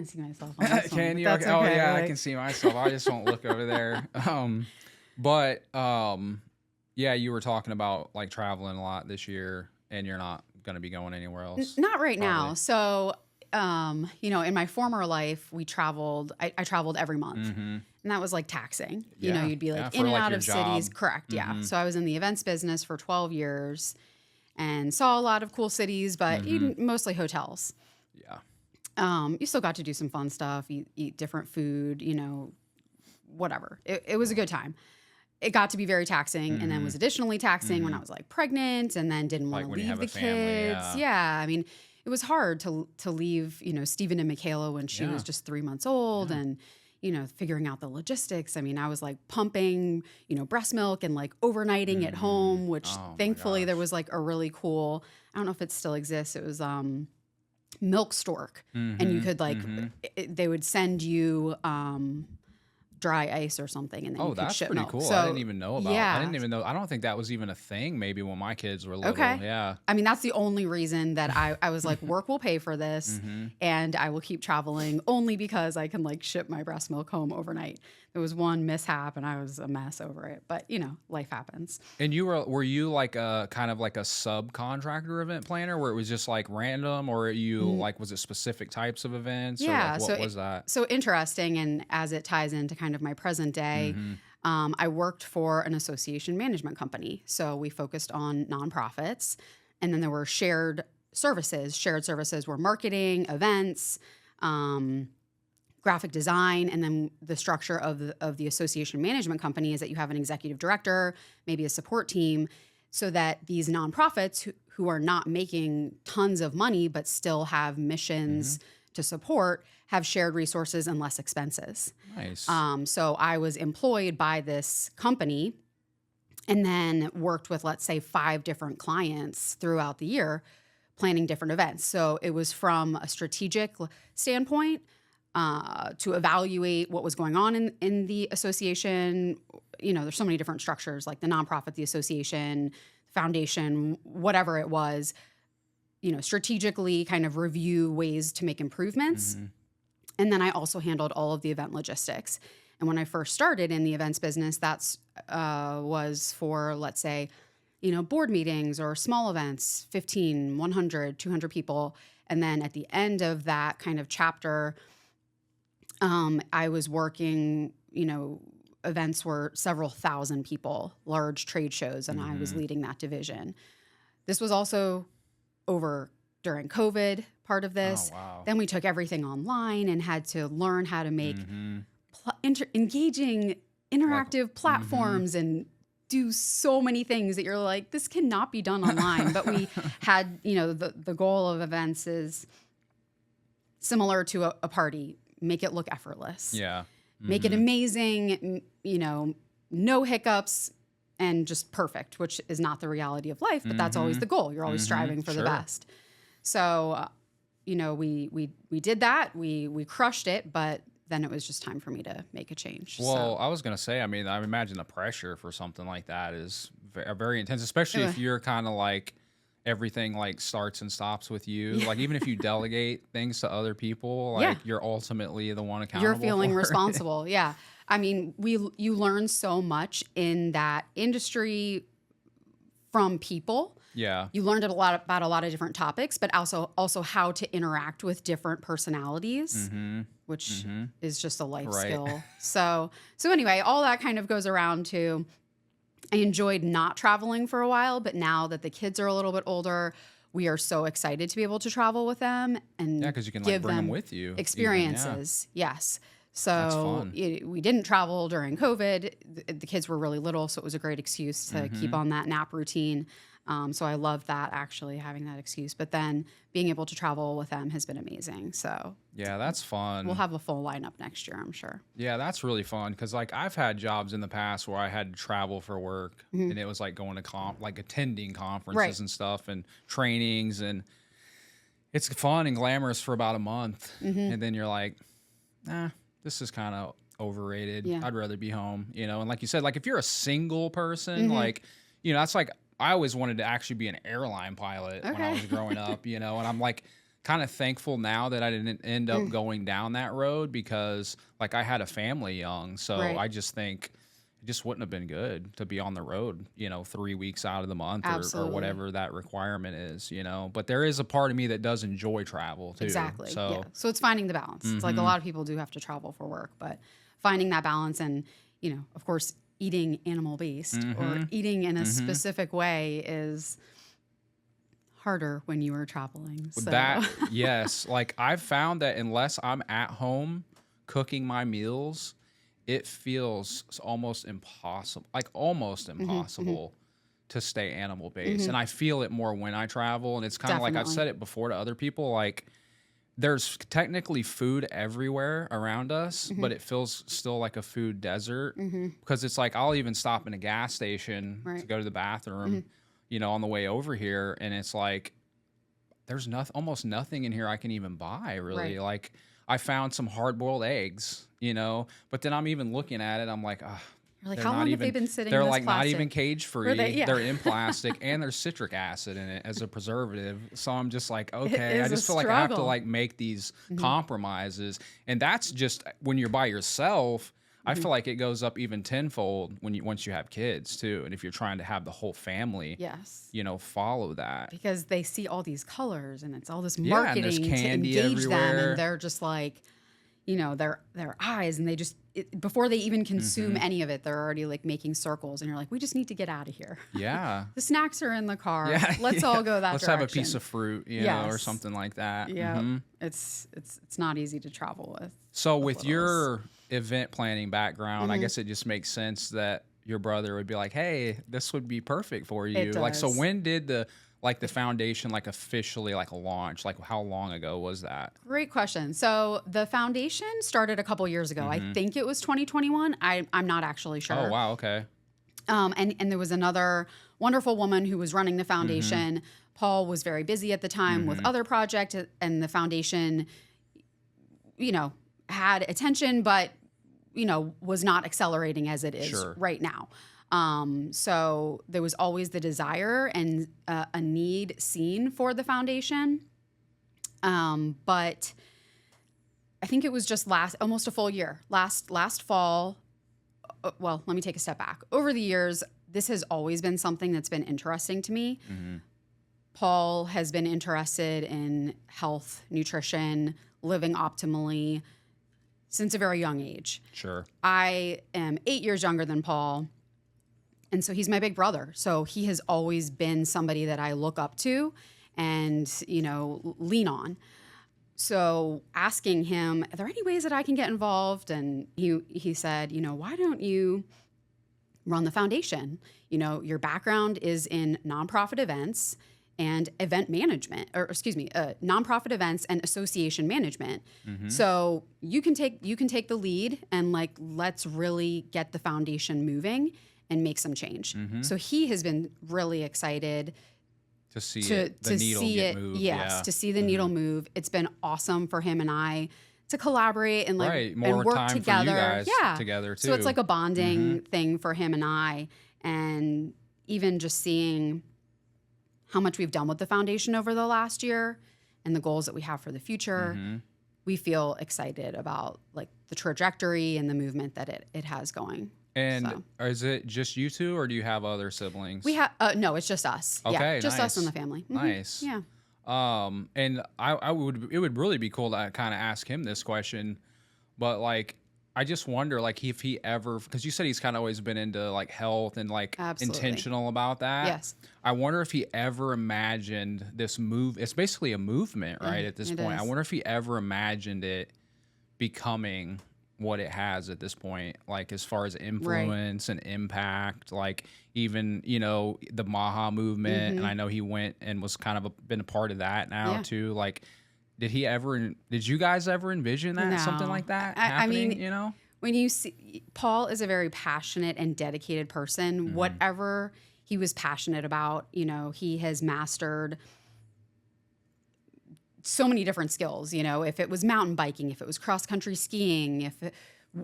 can't see myself on this Can one, you? that's Okay. Oh okay. yeah, I Like, can see myself. I just won't look over there. But yeah, you were talking about like traveling a lot this year, and you're not going to be going anywhere else. not right Probably. now. So, in my former life, we traveled. I traveled every month, and that was like taxing. Yeah. You'd be like Yeah, in for, and like, out your of job. cities. Correct. Yeah. So I was in the events business for 12 years, and saw a lot of cool cities, but mostly hotels. Yeah. You still got to do some fun stuff, eat different food, whatever. It was a good time. It got to be very taxing, and then was additionally taxing when I was like pregnant, and then didn't want Like to when you leave have the a family, kids. Yeah, I mean, it was hard to leave, Stephen and Michaela when she was just 3 months old, and figuring out the logistics. I mean, I was like pumping, breast milk and like overnighting at home, which Oh, my thankfully there gosh. was like a really cool. I don't know if it still exists. It was Milk Stork, and you could like they would send you dry ice or something, and then you Oh, could that's ship pretty milk. cool. So I didn't even know about. yeah, I didn't even know. I don't think that was even a thing. Maybe when my kids were little. okay. Yeah. I mean, that's the only reason that I was like, work will pay for this, and I will keep traveling only because I can like ship my breast milk home overnight. There was one mishap, and I was a mess over it, but life happens. And were you like a kind of like a subcontractor event planner where it was just like random, or you like was it specific types of events? Yeah. Or like, what was that? So interesting, and as it ties into kind of my present day. I worked for an association management company. So we focused on nonprofits. And then there were shared services. Shared services were marketing, events, graphic design. And then the structure of the association management company is that you have an executive director, maybe a support team, so that these nonprofits who are not making tons of money but still have missions to support have shared resources and less expenses. Nice. So I was employed by this company and then worked with, let's say, 5 different clients throughout the year planning different events. So it was from a strategic standpoint to evaluate what was going on in the association. There's so many different structures, like the nonprofit, the association, foundation, whatever it was, strategically kind of review ways to make improvements. And then I also handled all of the event logistics. And when I first started in the events business, that's was for, let's say, board meetings or small events, 15, 100, 200 people. And then at the end of that kind of chapter, I was working, events were several thousand people, large trade shows, and I was leading that division. This was also over during COVID, part of this. Oh, wow. Then we took everything online and had to learn how to make engaging, interactive platforms and do so many things that you're like, this cannot be done online. But we had, the goal of events is similar to a party. Make it look effortless. Yeah. Make it amazing, no hiccups, and just perfect, which is not the reality of life, but that's always the goal. You're always striving for the best. So, we did that. We crushed it, but then it was just time for me to make a change. Well, I was going to say, I mean, I imagine the pressure for something like that is very intense, especially if you're kind of like everything like starts and stops with you. Like even if you delegate things to other people, like you're ultimately the one accountable. You're feeling for it. responsible. Yeah. I mean, you learn so much in that industry from people. Yeah. You learned about a lot of different topics, but also how to interact with different personalities, which is just a life skill. So anyway, all that kind of goes around to, I enjoyed not traveling for a while, but now that the kids are a little bit older, we are so excited to be able to travel with them and because you can give like bring them them with you. experiences. Yes. That's So fun. we didn't travel during COVID. The kids were really little, so it was a great excuse to keep on that nap routine. So I love that, actually, having that excuse. But then being able to travel with them has been amazing. So Yeah, that's fun. we'll have a full lineup next year, I'm sure. Yeah, that's really fun because like I've had jobs in the past where I had to travel for work and it was like going to like attending conferences and stuff and trainings, and it's fun and glamorous for about a month. And then you're like, nah, this is kind of overrated. Yeah. I'd rather be home, and like you said, like if you're a single person, like, that's like, I always wanted to actually be an airline pilot when I was growing up, and I'm like, kind of thankful now that I didn't end up going down that road because like I had a family young. So Right. I just think it just wouldn't have been good to be on the road, 3 weeks out of the month or Absolutely. whatever that requirement is, but there is a part of me that does enjoy travel too. Exactly. So Yeah. So it's finding the balance. It's like a lot of people do have to travel for work, but finding that balance and, of course, eating animal based or eating in a specific way is harder when you are traveling. So. that, yes, like I've found that unless I'm at home cooking my meals, it feels almost impossible, to stay animal based. And I feel it more when I travel. And it's kind of like I've said it before to other people, like there's technically food everywhere around us, but it feels still like a food desert because it's like I'll even stop in a gas station to go to the bathroom, on the way over here. And it's like there's almost nothing in here I can even buy really. Right. Like I found some hard-boiled eggs, but then I'm even looking at it. I'm like, oh, You're like, how long have they been sitting in they're this like plastic? not even cage free. Yeah. They're in plastic and there's citric acid in it as a preservative. So I'm just like, okay, I just feel like I have to like make these compromises. And that's just when you're by yourself. I feel like it goes up even tenfold once you have kids too. And if you're trying to have the whole family, follow that. Because they see all these colors and it's all this marketing and to engage everywhere. them. And they're just like, their eyes, and they just, before they even consume any of it, they're already like making circles. And you're like, we just need to get out of here. Yeah. The snacks are in the car. Yeah, Let's all go that Let's direction. have a piece of fruit, or something like that. Yeah. It's not easy to travel with. So with your event planning background, I guess it just makes sense that your brother would be like, hey, this would be perfect for you. It Like, so does. when did the foundation officially launch? Like how long ago was that? Great question. So the foundation started a couple years ago. I think it was 2021. I'm not actually sure. Oh, wow. Okay. And there was another wonderful woman who was running the foundation. Paul was very busy at the time with other projects, and the foundation, had attention, but, was not accelerating as it is right now. So there was always the desire and a need seen for the foundation. But I think it was just almost a full year. Last fall, well, let me take a step back. Over the years, this has always been something that's been interesting to me. Paul has been interested in health, nutrition, living optimally since a very young age. Sure. I am 8 years younger than Paul, and so he's my big brother. So he has always been somebody that I look up to and, lean on. So asking him, are there any ways that I can get involved? And he said, why don't you run the foundation? Your background is in nonprofit events and event management, nonprofit events and association management. So you can take the lead and let's really get the foundation moving and make some change. So he has been really excited to see the needle get moved. Yes, to see the needle move. It's been awesome for him and I to collaborate and more and work time together. For you guys together too. So it's like a bonding thing for him and I, and even just seeing how much we've done with the foundation over the last year and the goals that we have for the future. We feel excited about the trajectory and the movement that it has going. And is it just you two, or do you have other siblings? We have no, it's just us. Okay, yeah, just nice. us in the family. Nice. Yeah. And it would really be cool to kind of ask him this question, but I just wonder if he ever, because you said he's kind of always been into health and Absolutely. intentional about that. Yes. I wonder if he ever imagined this move. It's basically a movement, right? At this point, I wonder if he ever imagined it becoming what it has at this point, as far as influence and impact, even, the Maha movement. And I know he went and was kind of been a part of that now too. Did you guys ever envision that? No. Something like that happening, I mean, when you see, Paul is a very passionate and dedicated person. Whatever he was passionate about, he has mastered so many different skills, if it was mountain biking, if it was cross-country skiing,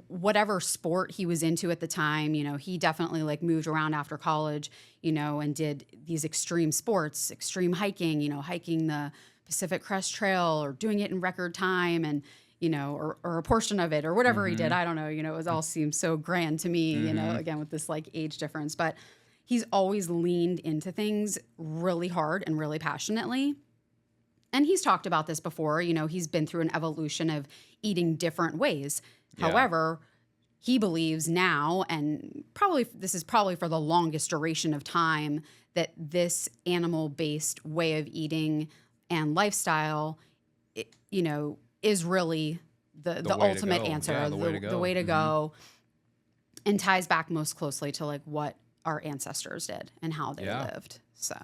whatever sport he was into at the time, he definitely moved around after college, and did these extreme sports, extreme hiking, hiking the Pacific Crest Trail or doing it in record time and, or a portion of it or whatever he did. I don't know, it all seems so grand to me, again, with this like age difference, but he's always leaned into things really hard and really passionately. And he's talked about this before, he's been through an evolution of eating different ways. Yeah. However, he believes now, and this is probably for the longest duration of time, that this animal-based way of eating and lifestyle, is really the ultimate answer, yeah, the way to go, and ties back most closely to like what our ancestors did and how they lived. So,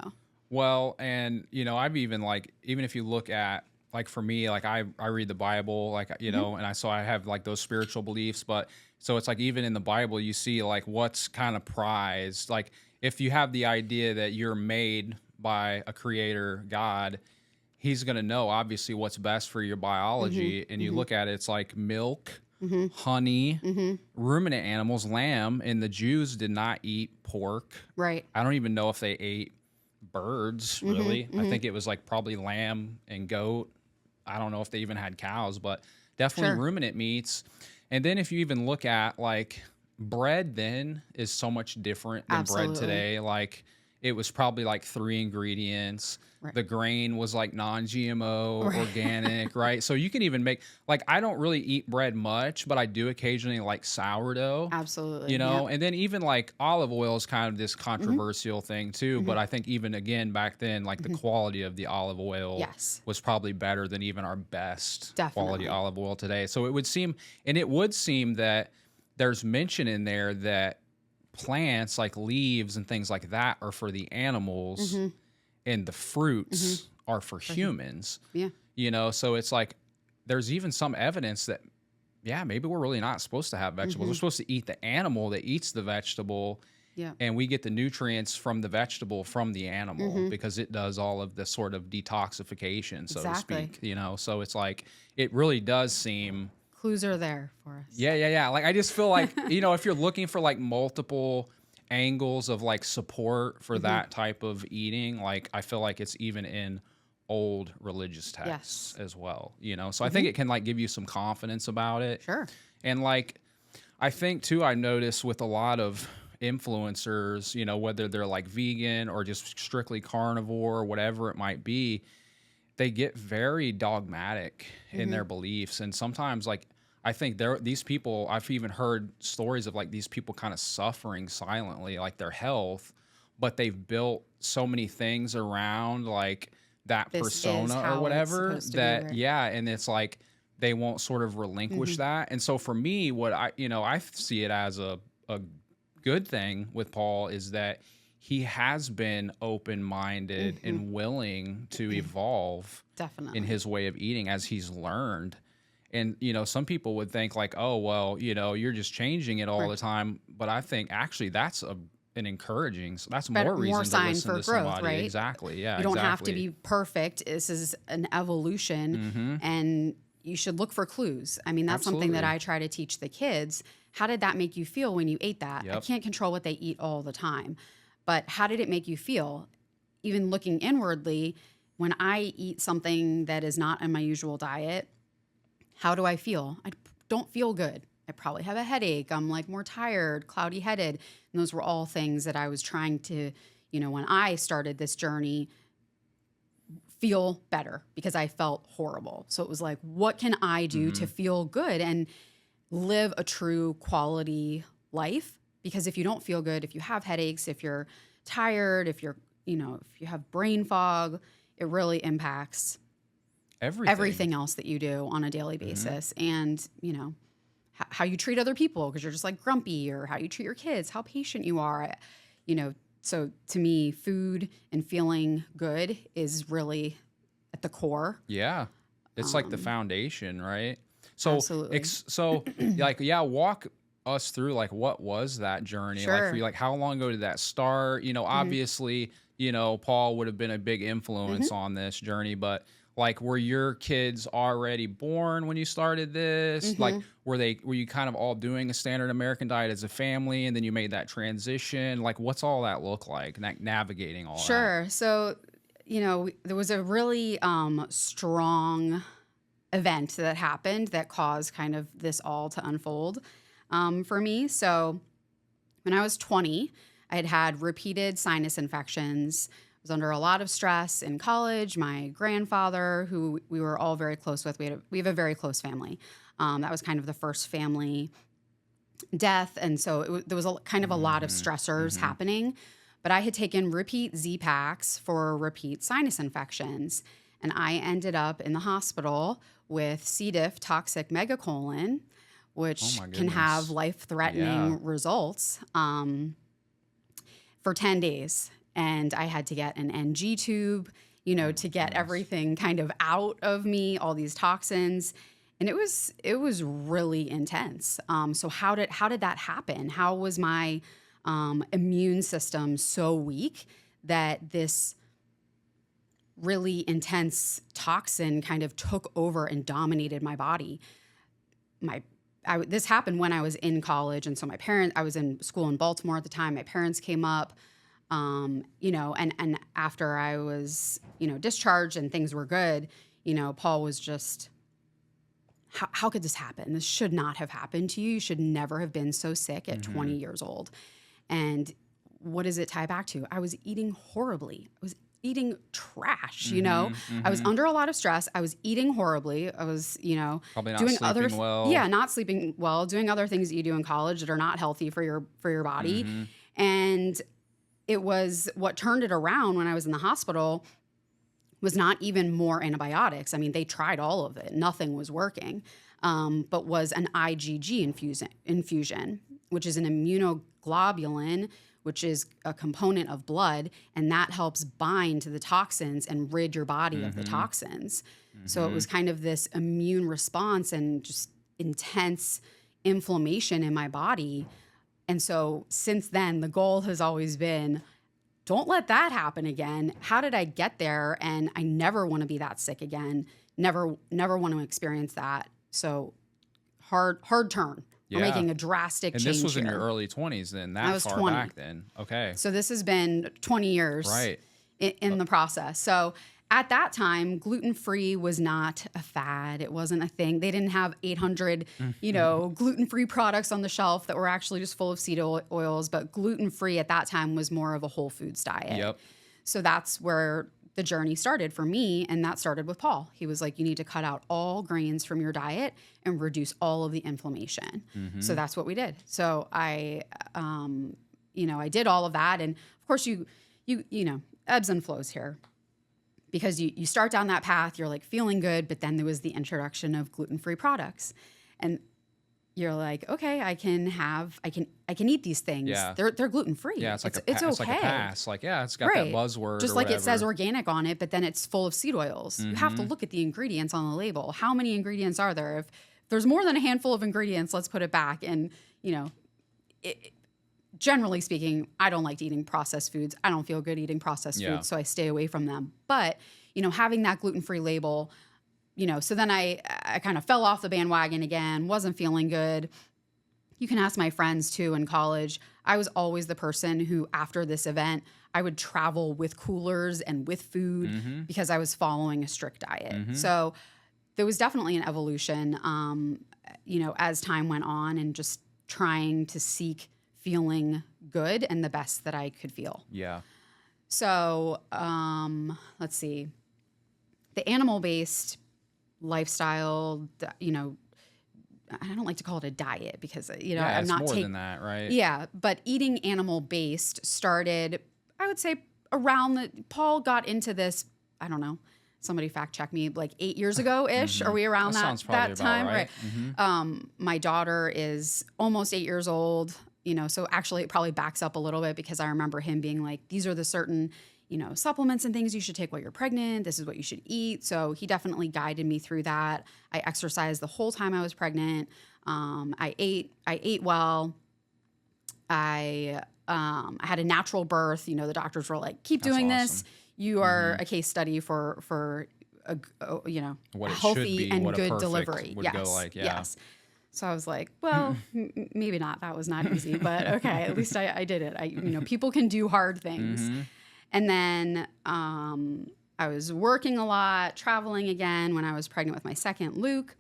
well, and I've even even if you look at, like, for me, like I read the Bible, like, and I have like those spiritual beliefs, but so it's like even in the Bible, you see like what's kind of prized. Like if you have the idea that you're made by a creator God, he's going to know obviously what's best for your biology. And you look at it, it's like milk, honey, ruminant animals, lamb, and the Jews did not eat pork. right. I don't even know if they ate birds, really. I think it was like probably lamb and goat. I don't know if they even had cows, but definitely ruminant meats. And then if you even look at like bread, then is so much different than bread today. Like it was probably like 3 ingredients. Right. The grain was like non-GMO, organic, right? So you can even make, like, I don't really eat bread much, but I do occasionally like sourdough. Absolutely. And then even like olive oil is kind of this controversial thing too. But I think even again back then, like the quality of the olive oil was probably better than even our best quality olive oil today. So it would seem that there's mention in there that plants like leaves and things like that are for the animals and the fruits are for humans. Yeah. So it's like there's even some evidence that maybe we're really not supposed to have vegetables. We're supposed to eat the animal that eats the vegetable. Yeah. And we get the nutrients from the vegetable from the animal because it does all of the sort of detoxification, so to speak, So it's like it really does seem clues are there for us. Yeah. Like I just feel like, if you're looking for like multiple angles of like support for that type of eating, like I feel like it's even in old religious texts as well, So I think it can like give you some confidence about it. Sure. And like I think too, I notice with a lot of influencers, whether they're like vegan or just strictly carnivore or whatever it might be, they get very dogmatic in their beliefs. And sometimes like I think these people, I've even heard stories of like these people kind of suffering silently, like their health, but they've built so many things around like that persona or whatever that, and it's like they won't sort of relinquish that. And so for me, what I see it as a good thing with Paul is that he has been open-minded and willing to evolve in his way of eating as he's learned. And, some people would think like, oh, well, you're just changing it all the time. But I think actually that's an encouraging, so that's more reason to listen to somebody. Right? Exactly. Yeah. You don't have to be perfect. This is an evolution and you should look for clues. I mean, that's something that I try to teach the kids. How did that make you feel when you ate that? I can't control what they eat all the time, but how did it make you feel? Even looking inwardly, when I eat something that is not in my usual diet, how do I feel? I don't feel good. I probably have a headache. I'm like more tired, cloudy headed. And those were all things that I was trying to, when I started this journey, feel better because I felt horrible. So it was like, what can I do to feel good and live a true quality life? Because if you don't feel good, if you have headaches, if you're tired, if you're, if you have brain fog, it really impacts everything else that you do on a daily basis. And, how you treat other people because you're just like grumpy, or how you treat your kids, how patient you are, So to me, food and feeling good is really at the core. Yeah. It's like the foundation, right? So, absolutely. Walk us through like what was that journey? Sure. Like for you, like how long ago did that start? Obviously, Paul would have been a big influence on this journey, but like, were your kids already born when you started this? Like, were you kind of all doing a standard American diet as a family, and then you made that transition? Like, what's all that look like, navigating all that? Sure. So, there was a really strong event that happened that caused kind of this all to unfold for me. So when I was 20, I had had repeated sinus infections. I was under a lot of stress in college. My grandfather, who we were all very close with, we have a very close family. That was kind of the first family death. And so there was kind of a lot of stressors happening. But I had taken repeat Z-Paks for repeat sinus infections. And I ended up in the hospital with C. diff toxic megacolon, which can have life-threatening results for 10 days. And I had to get an NG tube, to get everything kind of out of me, all these toxins. And it was really intense. So how did that happen? How was my immune system so weak that this really intense toxin kind of took over and dominated my body? This happened when I was in college. And so I was in school in Baltimore at the time. My parents came up, and after I was, discharged and things were good, Paul was just, how could this happen? This should not have happened to you. You should never have been so sick at 20 years old. And what does it tie back to? I was eating horribly. I was eating trash, I was under a lot of stress. I was eating horribly. I was, probably not doing sleeping well. Yeah, not sleeping well, doing other things that you do in college that are not healthy for your body. And it was what turned it around when I was in the hospital was not even more antibiotics. I mean, they tried all of it. Nothing was working, but was an IgG infusion, which is an immunoglobulin, which is a component of blood, and that helps bind to the toxins and rid your body of the toxins. So it was kind of this immune response and just intense inflammation in my body. And so since then, the goal has always been, don't let that happen again. How did I get there? And I never want to be that sick again. Never want to experience that. So hard turn. Yeah. We're making a drastic change. And this was in here. your early 20s then, I was far 20. back then. Okay. So this has been 20 years in the process. So at that time, gluten-free was not a fad. It wasn't a thing. They didn't have 800, gluten-free products on the shelf that were actually just full of seed oils. But gluten-free at that time was more of a whole foods diet. Yep. So that's where the journey started for me. And that started with Paul. He was like, you need to cut out all grains from your diet and reduce all of the inflammation. So that's what we did. So I did all of that. And of course you ebbs and flows here. Because you start down that path, you're like feeling good, but then there was the introduction of gluten-free products. And you're like, okay, I can eat these things. Yeah. They're gluten-free. Yeah, it's okay. It's like a pass. Like, yeah, it's got that buzzword. Just or like whatever. it says organic on it, but then it's full of seed oils. You have to look at the ingredients on the label. How many ingredients are there? If there's more than a handful of ingredients, let's put it back. And, generally speaking, I don't like eating processed foods. I don't feel good eating processed foods, so I stay away from them. But, having that gluten-free label, so then I kind of fell off the bandwagon again, wasn't feeling good. You can ask my friends too in college. I was always the person who, after this event, I would travel with coolers and with food because I was following a strict diet. So there was definitely an evolution, as time went on and just trying to seek feeling good and the best that I could feel. Yeah. So, let's see. The animal-based lifestyle, I don't like to call it a diet because, I'm not more than that, right? Yeah, but eating animal-based started, I would say, Paul got into this, I don't know, somebody fact check me, like 8 years ago-ish. Are we around that time? Right. My daughter is almost 8 years old. So actually it probably backs up a little bit because I remember him being like, these are the certain, supplements and things you should take while you're pregnant. This is what you should eat. So he definitely guided me through that. I exercised the whole time I was pregnant. I ate well. I had a natural birth. The doctors were like, keep doing this. You are a case study for a healthy and good delivery. Yes. So I was like, well, maybe not. That was not easy, but okay, at least I did it. People can do hard things. And then, I was working a lot, traveling again when I was pregnant with my second, Luke.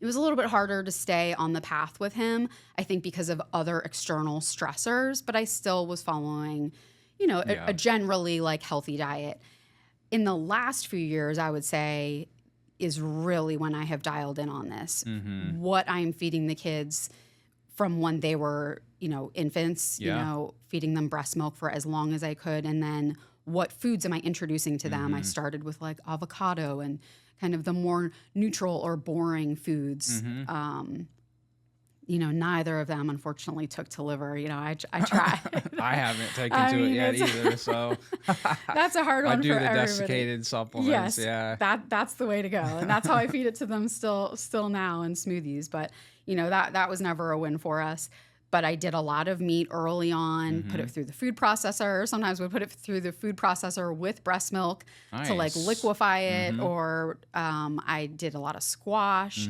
It was a little bit harder to stay on the path with him, I think because of other external stressors, but I still was following, a generally like healthy diet. In the last few years, I would say is really when I have dialed in on this. Mm-hmm. What I'm feeding the kids from when they were, infants, feeding them breast milk for as long as I could. And then what foods am I introducing to them? I started with like avocado and kind of the more neutral or boring foods. Neither of them unfortunately took to liver. I try. I haven't taken to it yet either. So that's a hard one I do for the everybody. desiccated supplements. Yes, yeah. That's the way to go. And that's how I feed it to them still now in smoothies. But, that was never a win for us. But I did a lot of meat early on, put it through the food processor. Sometimes we put it through the food processor with breast milk to like liquefy it. Or I did a lot of squash.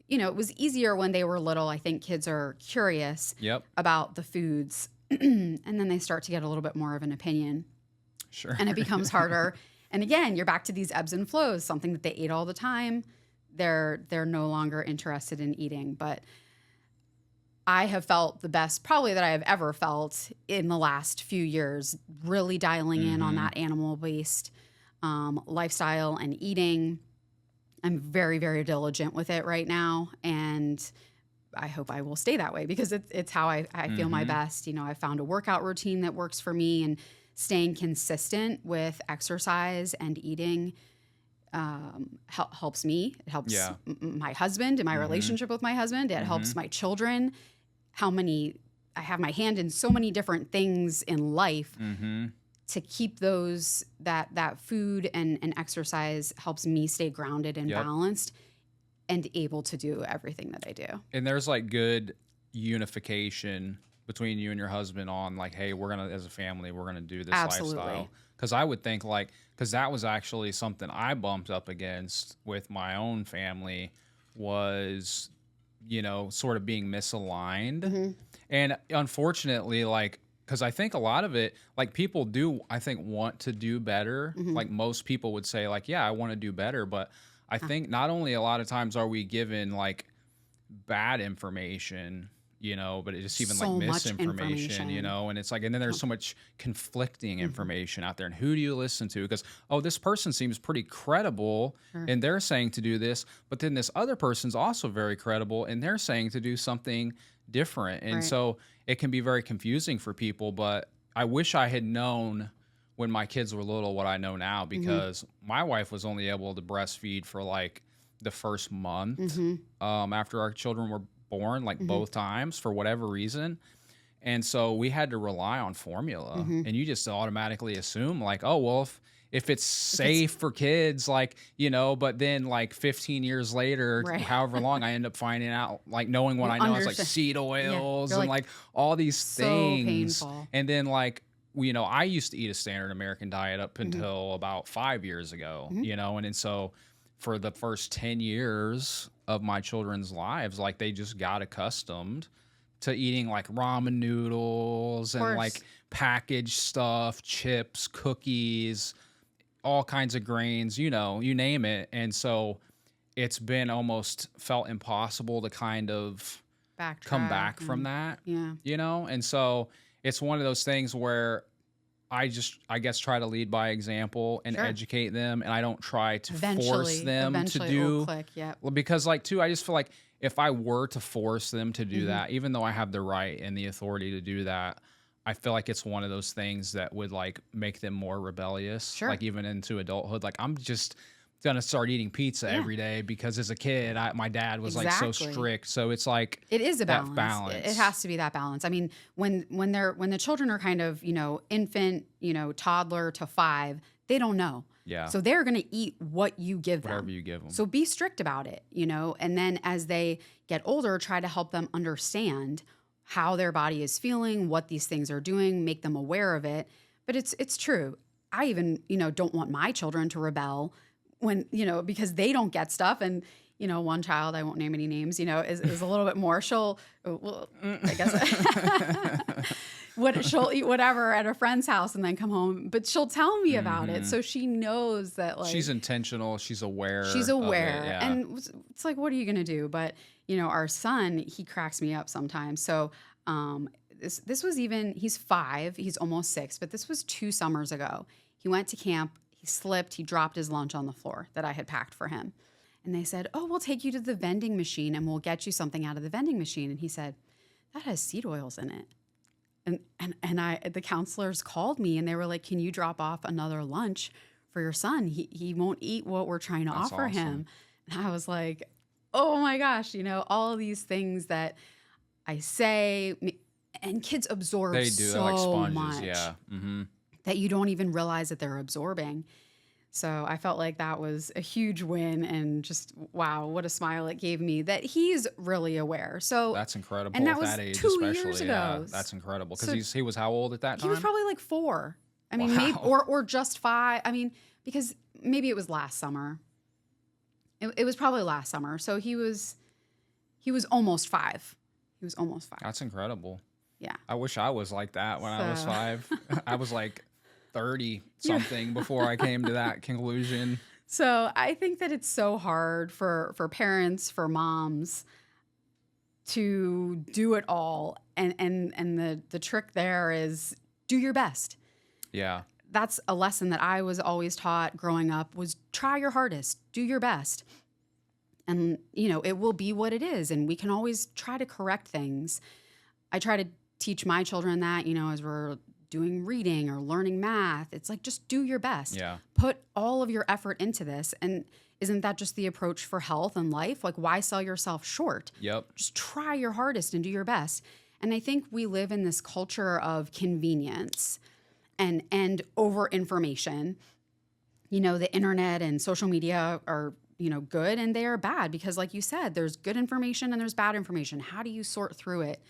It was easier when they were little. I think kids are curious about the foods. And then they start to get a little bit more of an opinion. Sure. And it becomes harder. And again, you're back to these ebbs and flows, something that they ate all the time. They're no longer interested in eating. But I have felt the best probably that I have ever felt in the last few years, really dialing in on that animal-based lifestyle and eating. I'm very, very diligent with it right now. And I hope I will stay that way because it's how I feel my best. I found a workout routine that works for me, and staying consistent with exercise and eating helps me. It helps my husband and my relationship with my husband. It helps my children. I have my hand in so many different things in life. To keep that food and exercise helps me stay grounded and balanced and able to do everything that I do. And there's like good unification between you and your husband on like, hey, as a family, we're going to do this lifestyle. Because I would think because that was actually something I bumped up against with my own family was, sort of being misaligned. And unfortunately, because I think a lot of it, people do, I think, want to do better. Like most people would say, yeah, I want to do better. But I think not only a lot of times are we given, bad information, but it's just even, so misinformation, and it's and then there's so much conflicting information out there. And who do you listen to? Because, this person seems pretty credible and they're saying to do this, but then this other person's also very credible and they're saying to do something different. And so it can be very confusing for people, but I wish I had known when my kids were little what I know now, because my wife was only able to breastfeed for the first month after our children were born, both times for whatever reason. And so we had to rely on formula. And you just automatically assume if it's safe for kids, but then 15 years later, however long, I end up finding out, knowing what I know is seed oils and all these things. Painful. And then I used to eat a standard American diet up until about 5 years ago, and so for the first 10 years of my children's lives, they just got accustomed to eating ramen noodles and packaged stuff, chips, cookies, all kinds of grains, you name it. And so it's been almost felt impossible to kind of come back from that, and so it's one of those things where I guess try to lead by example and educate them, and I don't try to force them to do. Well, because too, I just feel if I were to force them to do that, even though I have the right and the authority to do that, I feel it's one of those things that would make them more rebellious, even into adulthood. I'm just gonna start eating pizza every day because as a kid, my dad was so strict. So it's it is a balance. It has to be that balance. I mean, when the children are kind of infant, toddler to 5, they don't know. Yeah. So they're gonna eat what you give them. Whatever you give them. So be strict about it, And then as they get older, try to help them understand how their body is feeling, what these things are doing, make them aware of it. But it's true. I even don't want my children to rebel when, because they don't get stuff. And, one child, I won't name any names, is a little bit more, I guess, she'll eat whatever at a friend's house and then come home, but she'll tell me about it. So she knows that, like, she's intentional. She's aware. She's aware. Of it, yeah. And it's like, what are you going to do? But, you know, our son, he cracks me up sometimes. So this was even, he's 5, he's almost 6, but this was 2 summers ago. He went to camp, he slipped, he dropped his lunch on the floor that I had packed for him. And they said, oh, we'll take you to the vending machine and we'll get you something out of the vending machine. And he said, that has seed oils in it. And the counselors called me and they were like, can you drop off another lunch for your son? He won't eat what we're trying to offer him. And I was like, oh my gosh, you know, all of these things that I say, and kids absorb they do, so they're like sponges, much that you don't even realize that they're absorbing. So I felt like that was a huge win, and just, wow, what a smile it gave me that he's really aware. So that's incredible. And that at was that age, 2 especially. years ago. Yeah, that's incredible. Because he was how old at that time? He was probably like 4. I mean, maybe, or just 5. I mean, because maybe it was last summer. It was probably last summer. So he was almost 5. He was almost 5. That's incredible. Yeah. I wish I was like that when I was 5. I was like 30 something before I came to that conclusion. So I think that it's so hard for parents, for moms, to do it all. And the trick there is do your best. Yeah. That's a lesson that I was always taught growing up, was try your hardest, do your best. And, you know, it will be what it is. And we can always try to correct things. I try to teach my children that, you know, as we're doing reading or learning math, it's like, just do your best. Yeah. Put all of your effort into this. And isn't that just the approach for health and life? Like, why sell yourself short? Yep. Just try your hardest and do your best. And I think we live in this culture of convenience and over information. You know, the internet and social media are, you know, good and they are bad because, like you said, there's good information and there's bad information. How do you sort through it?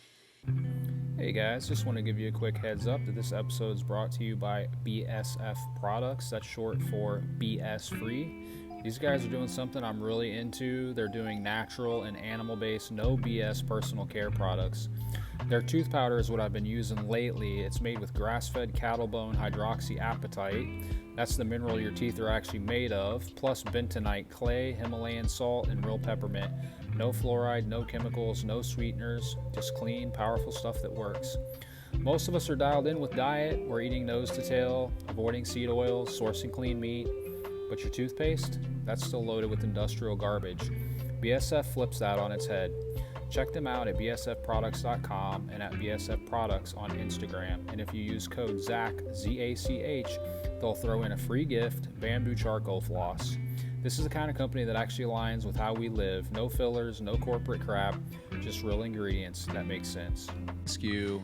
Hey guys, just want to give you a quick heads up that this episode is brought to you by BSF Products. That's short for BS Free. These guys are doing something I'm really into. They're doing natural and animal-based, no BS personal care products. Their tooth powder is what I've been using lately. It's made with grass-fed cattle bone hydroxyapatite. That's the mineral your teeth are actually made of, plus bentonite clay, Himalayan salt, and real peppermint. No fluoride, no chemicals, no sweeteners, just clean, powerful stuff that works. Most of us are dialed in with diet. We're eating nose to tail, avoiding seed oils, sourcing clean meat. But your toothpaste, that's still loaded with industrial garbage. BSF flips that on its head. Check them out at bsfproducts.com and at BSF Products on Instagram. And if you use code ZACH, Z-A-C-H, they'll throw in a free gift, bamboo charcoal floss. This is the kind of company that actually aligns with how we live. No fillers, no corporate crap, just real ingredients that make sense. Ask you,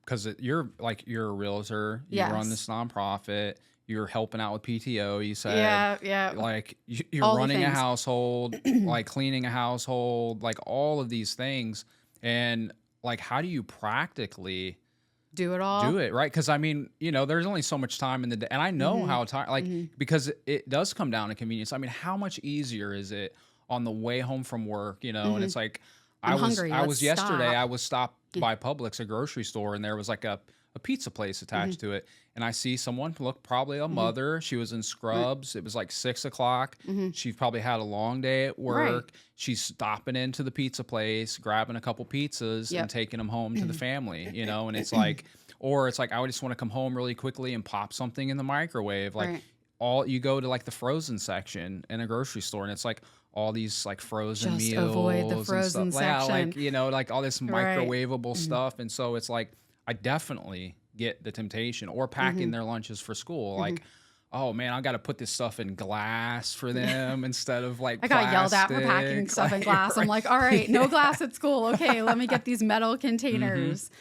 because you're a realtor, you run this nonprofit, you're helping out with PTO, you said. Yeah. Like, you're all running a household, like cleaning a household, like all of these things. And like, how do you practically do it all? Do it, right? Because I mean, you know, there's only so much time in the day. And I know how tired, like, because it does come down to convenience. I mean, how much easier is it on the way home from work, you know? And it's like, I was yesterday, I was stopped by Publix, a grocery store, and there was like a pizza place attached to it. And I see someone, look, probably a mother. She was in scrubs. It was like 6 o'clock. She probably had a long day at work. She's stopping into the pizza place, grabbing a couple pizzas and taking them home to the family, you know? And it's like, or it's like, I would just want to come home really quickly and pop something in the microwave. Like you go to like the frozen section in a grocery store, and it's like all these like frozen Just meals. avoid the frozen section. Yeah, like, you know, like all this microwavable stuff. And so it's like, I definitely get the temptation, or packing their lunches for school. Like, oh man, I got to put this stuff in glass for them instead of like I got yelled at for packing stuff in glass. I'm like, all right, no glass at school. Okay, let me get these metal containers.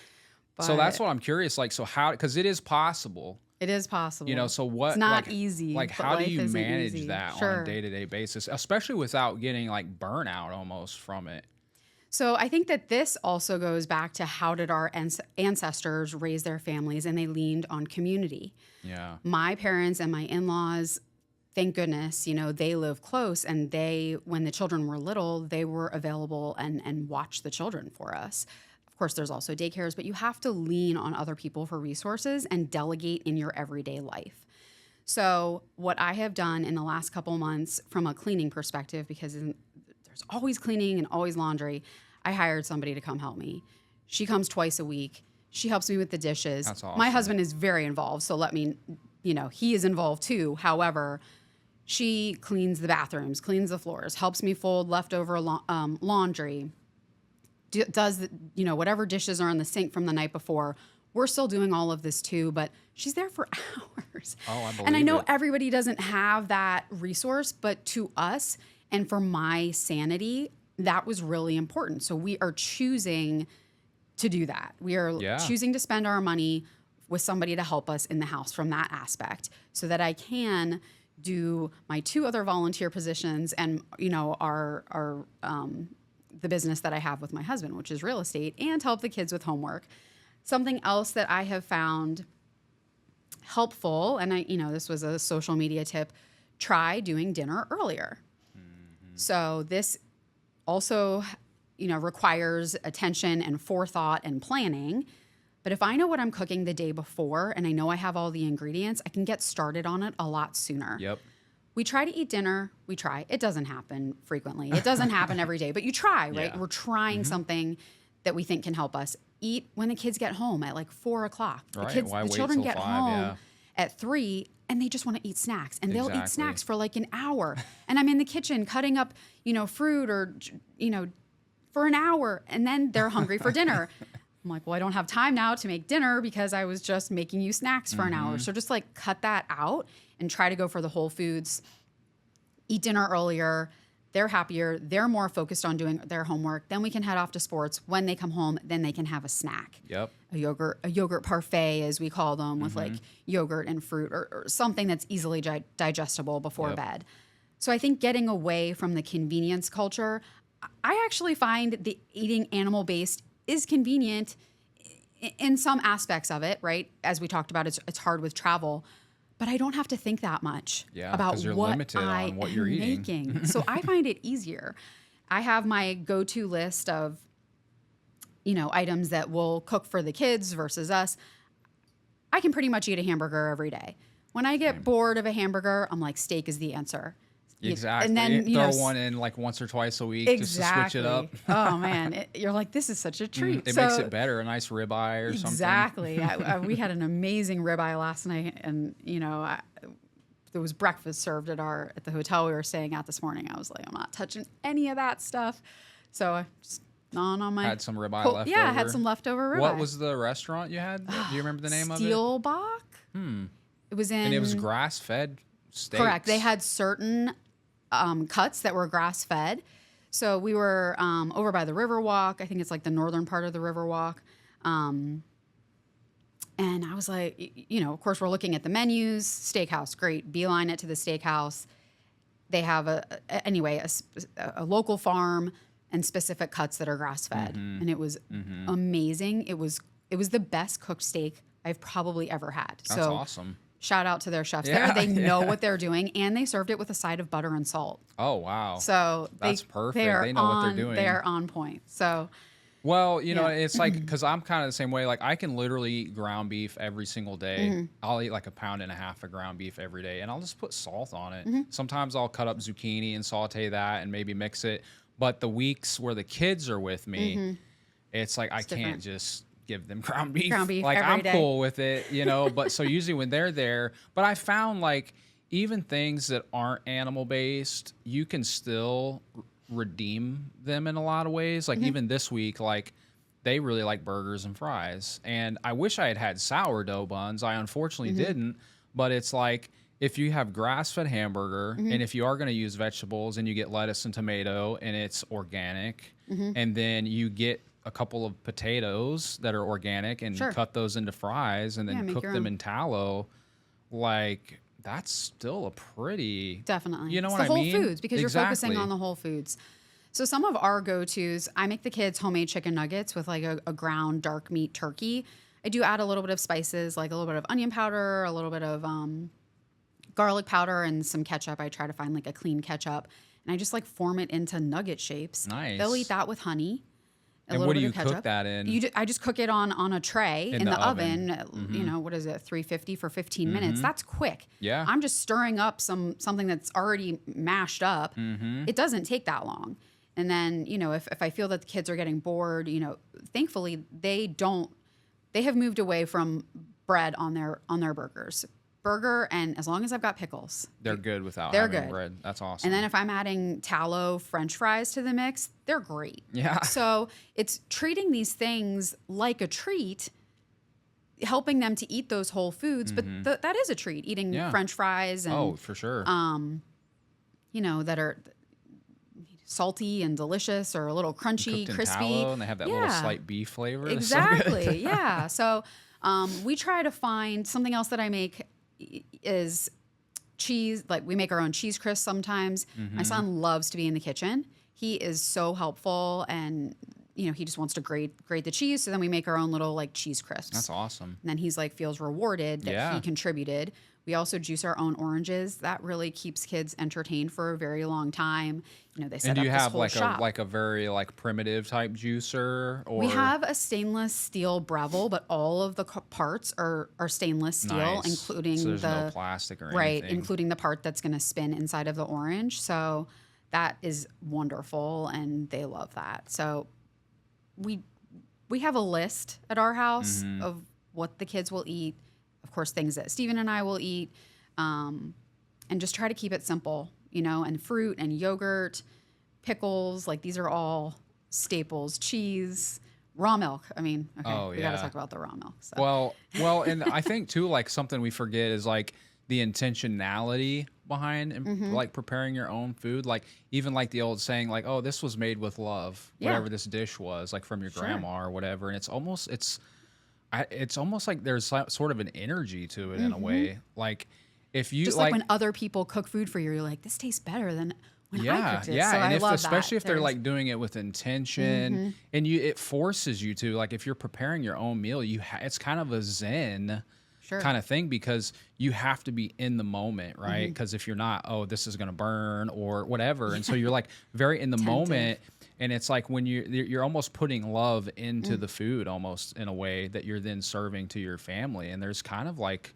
But so that's what I'm curious. Like, so how, because it is possible. It is possible. You know, so what? It's not easy. Like, how do you manage that on a day-to-day basis, especially without getting like burnout almost from it? So I think that this also goes back to how did our ancestors raise their families, and they leaned on community. Yeah. My parents and my in-laws, thank goodness, you know, they live close, and when the children were little, they were available and watched the children for us. Of Of course, there's also daycares, but you have to lean on other people for resources and delegate in your everyday life. So what I have done in the last couple months from a cleaning perspective, because there's always cleaning and always laundry, I hired somebody to come help me. She comes twice a week. She helps me with the dishes. That's awesome. My husband is very involved, so he is involved too. However, she cleans the bathrooms, cleans the floors, helps me fold leftover laundry, does whatever dishes are in the sink from the night before. We're still doing all of this too, but she's there for hours. Oh, I believe And I know it. everybody doesn't have that resource, but to us and for my sanity, that was really important. So we are choosing to do that. We are choosing to spend our money with somebody to help us in the house from that aspect so that I can do my 2 other volunteer positions and, our the business that I have with my husband, which is real estate, and help the kids with homework. Something else that I have found helpful, and this was a social media tip, try doing dinner earlier. Mm-hmm. So this also, requires attention and forethought and planning. But if I know what I'm cooking the day before and I know I have all the ingredients, I can get started on it a lot sooner. Yep. We try to eat dinner. We try. It doesn't happen frequently. It doesn't happen every day, but you try, right? Yeah. We're trying Mm-hmm. something that we think can help us. Eat when the kids get home at like 4 o'clock. Right. The children get 5, home at 3 and they just want to eat snacks, and they'll eat Exactly. snacks for like an hour. And I'm in the kitchen cutting up, fruit or, for an hour, and then they're hungry for dinner. I'm like, well, I don't have time now to make dinner because I was just making you snacks for an hour. So just like cut that out and try to go for the whole foods. Eat dinner earlier. They're happier. They're more focused on doing their homework. Then we can head off to sports. When they come home, then they can have a snack. Yep. A yogurt parfait, as we call them, with like yogurt and fruit or something that's easily digestible before bed. So I think getting away from the convenience culture, I actually find the eating animal-based is convenient in some aspects of it, right? As we talked about, it's hard with travel. But I don't have to think that much about 'cause you're what limited I on what am you're eating. making. So I find it easier. I have my go-to list of, items that we'll cook for the kids versus us. I can pretty much eat a hamburger every day. When I get bored of a hamburger, I'm like, steak is the answer. Exactly. And then, throw one in like once or twice a week just to switch it up. Oh man, you're like, this is such a treat. It makes it better, a nice ribeye or something. Exactly. We had an amazing ribeye last night, and there was breakfast served at the hotel we were staying at this morning. I was like, I'm not touching any of that stuff. So I just on my Had some ribeye left Yeah, I over. had some leftover ribeye. What was the restaurant you had? Do you remember the name of it? Steelbach? It was in. And it was grass-fed steaks. Correct. They had certain cuts that were grass-fed. So we were over by the Riverwalk. I think it's like the northern part of the Riverwalk. And I was like, of course, we're looking at the menus. Steakhouse, great. Beeline it to the steakhouse. They have a local farm and specific cuts that are grass-fed. And it was amazing. It was the best cooked steak I've probably ever had. That's awesome. Shout out to their chefs Yeah, there. They know what they're doing, and they served it with a side of butter and salt. Oh, wow. So That's perfect. They know what they're doing. They're on point. So, well, it's like, because I'm kind of the same way. Like, I can literally eat ground beef every single day. I'll eat like 1.5 pounds of ground beef every day, and I'll just put salt on it. Sometimes I'll cut up zucchini and saute that and maybe mix it. But the weeks where the kids are with me, it's like I can't just give them ground beef. Like, every I'm day. cool with it, but so usually when they're there, but I found like even things that aren't animal based, you can still redeem them in a lot of ways. Like even this week, like they really like burgers and fries, and I wish I had sourdough buns. I unfortunately didn't, but it's like, if you have grass-fed hamburger, and if you are going to use vegetables and you get lettuce and tomato and it's organic, and then you get a couple of potatoes that are organic and cut those into fries and then cook them in tallow, like that's still a pretty... Definitely. You know it's what I mean? the whole foods, because you're focusing on the whole foods. So some of our go-tos, I make the kids homemade chicken nuggets with like a ground dark meat turkey. I do add a little bit of spices, like a little bit of onion powder, a little bit of garlic powder, and some ketchup. I try to find like a clean ketchup, and I just like form it into nugget shapes. Nice. They'll eat that with honey. a And little what bit do you of ketchup. cook that in? I just cook it on a tray in the oven. You know, what is it, 350 for 15 minutes? That's quick. Yeah. I'm just stirring up something that's already mashed up. It doesn't take that long. And then, you know, if I feel that the kids are getting bored, you know, thankfully they have moved away from bread on their burgers. Burger, and as long as I've got pickles, They're good without they're having good. bread. That's awesome. And then if I'm adding tallow French fries to the mix, they're great. Yeah. So it's treating these things like a treat, helping them to eat those whole foods. But that is a treat, eating French fries and for sure. you know, that are salty and delicious or a little crunchy, Cooked in crispy. tallow, and they have that little slight beef flavor. It's so Exactly. good. Yeah. So we try to find something else that I make is cheese. Like we make our own cheese crisps sometimes. My son loves to be in the kitchen. He is so helpful, and you know, he just wants to grate the cheese. So then we make our own little like cheese crisps. That's awesome. And then he's like feels rewarded that he contributed. We also juice our own oranges. That really keeps kids entertained for a very long time. You know, they set And up you this have whole shop. a very like primitive type juicer, or We have a stainless steel Breville, but all of the parts are stainless steel, Nice. including So there's the no plastic or right, anything. including the part that's going to spin inside of the orange. So that is wonderful, and they love that. So we have a list at our house of what the kids will eat. Of course, things that Steven and I will eat, and just try to keep it simple, you know, and fruit and yogurt, pickles, like these are all staples, cheese, raw milk. I mean, okay, we got to talk about the raw milk. So. Well, and I think too, like something we forget is like the intentionality behind like preparing your own food. Like even like the old saying, like, oh, this was made with love, whatever this dish was, like from your grandma or whatever. And it's almost like there's sort of an energy to it in a way. Like if you just like when other people cook food for you, you're like, this tastes better than when I cooked it. Yeah, so and I love especially that. if they're like doing it with intention, and it forces you to, like if you're preparing your own meal, it's kind of a zen kind of thing, because you have to be in the moment, right? Because if you're not, oh, this is gonna burn or whatever, and so you're like very in the moment. And it's like when you're almost putting love into the food, almost in a way that you're then serving to your family. And there's kind of like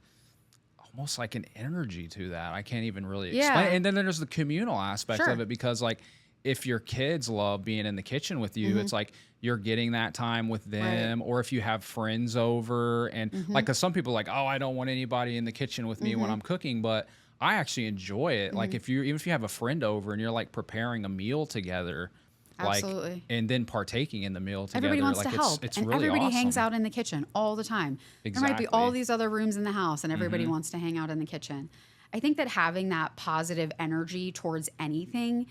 almost like an energy to that. I can't even really explain it. And then there's the communal aspect of it, because like if your kids love being in the kitchen with you, it's like you're getting that time with them. Or if you have friends over, and like, because some people are like, oh, I don't want anybody in the kitchen with me when I'm cooking, but I actually enjoy it. Like even if you have a friend over and you're like preparing a meal together, like, and then partaking in the meal together. Everybody wants like to help. It's and really everybody awesome. hangs out in the kitchen all the time. There might be all these other rooms in the house, and everybody wants to hang out in the kitchen. I think that having that positive energy towards anything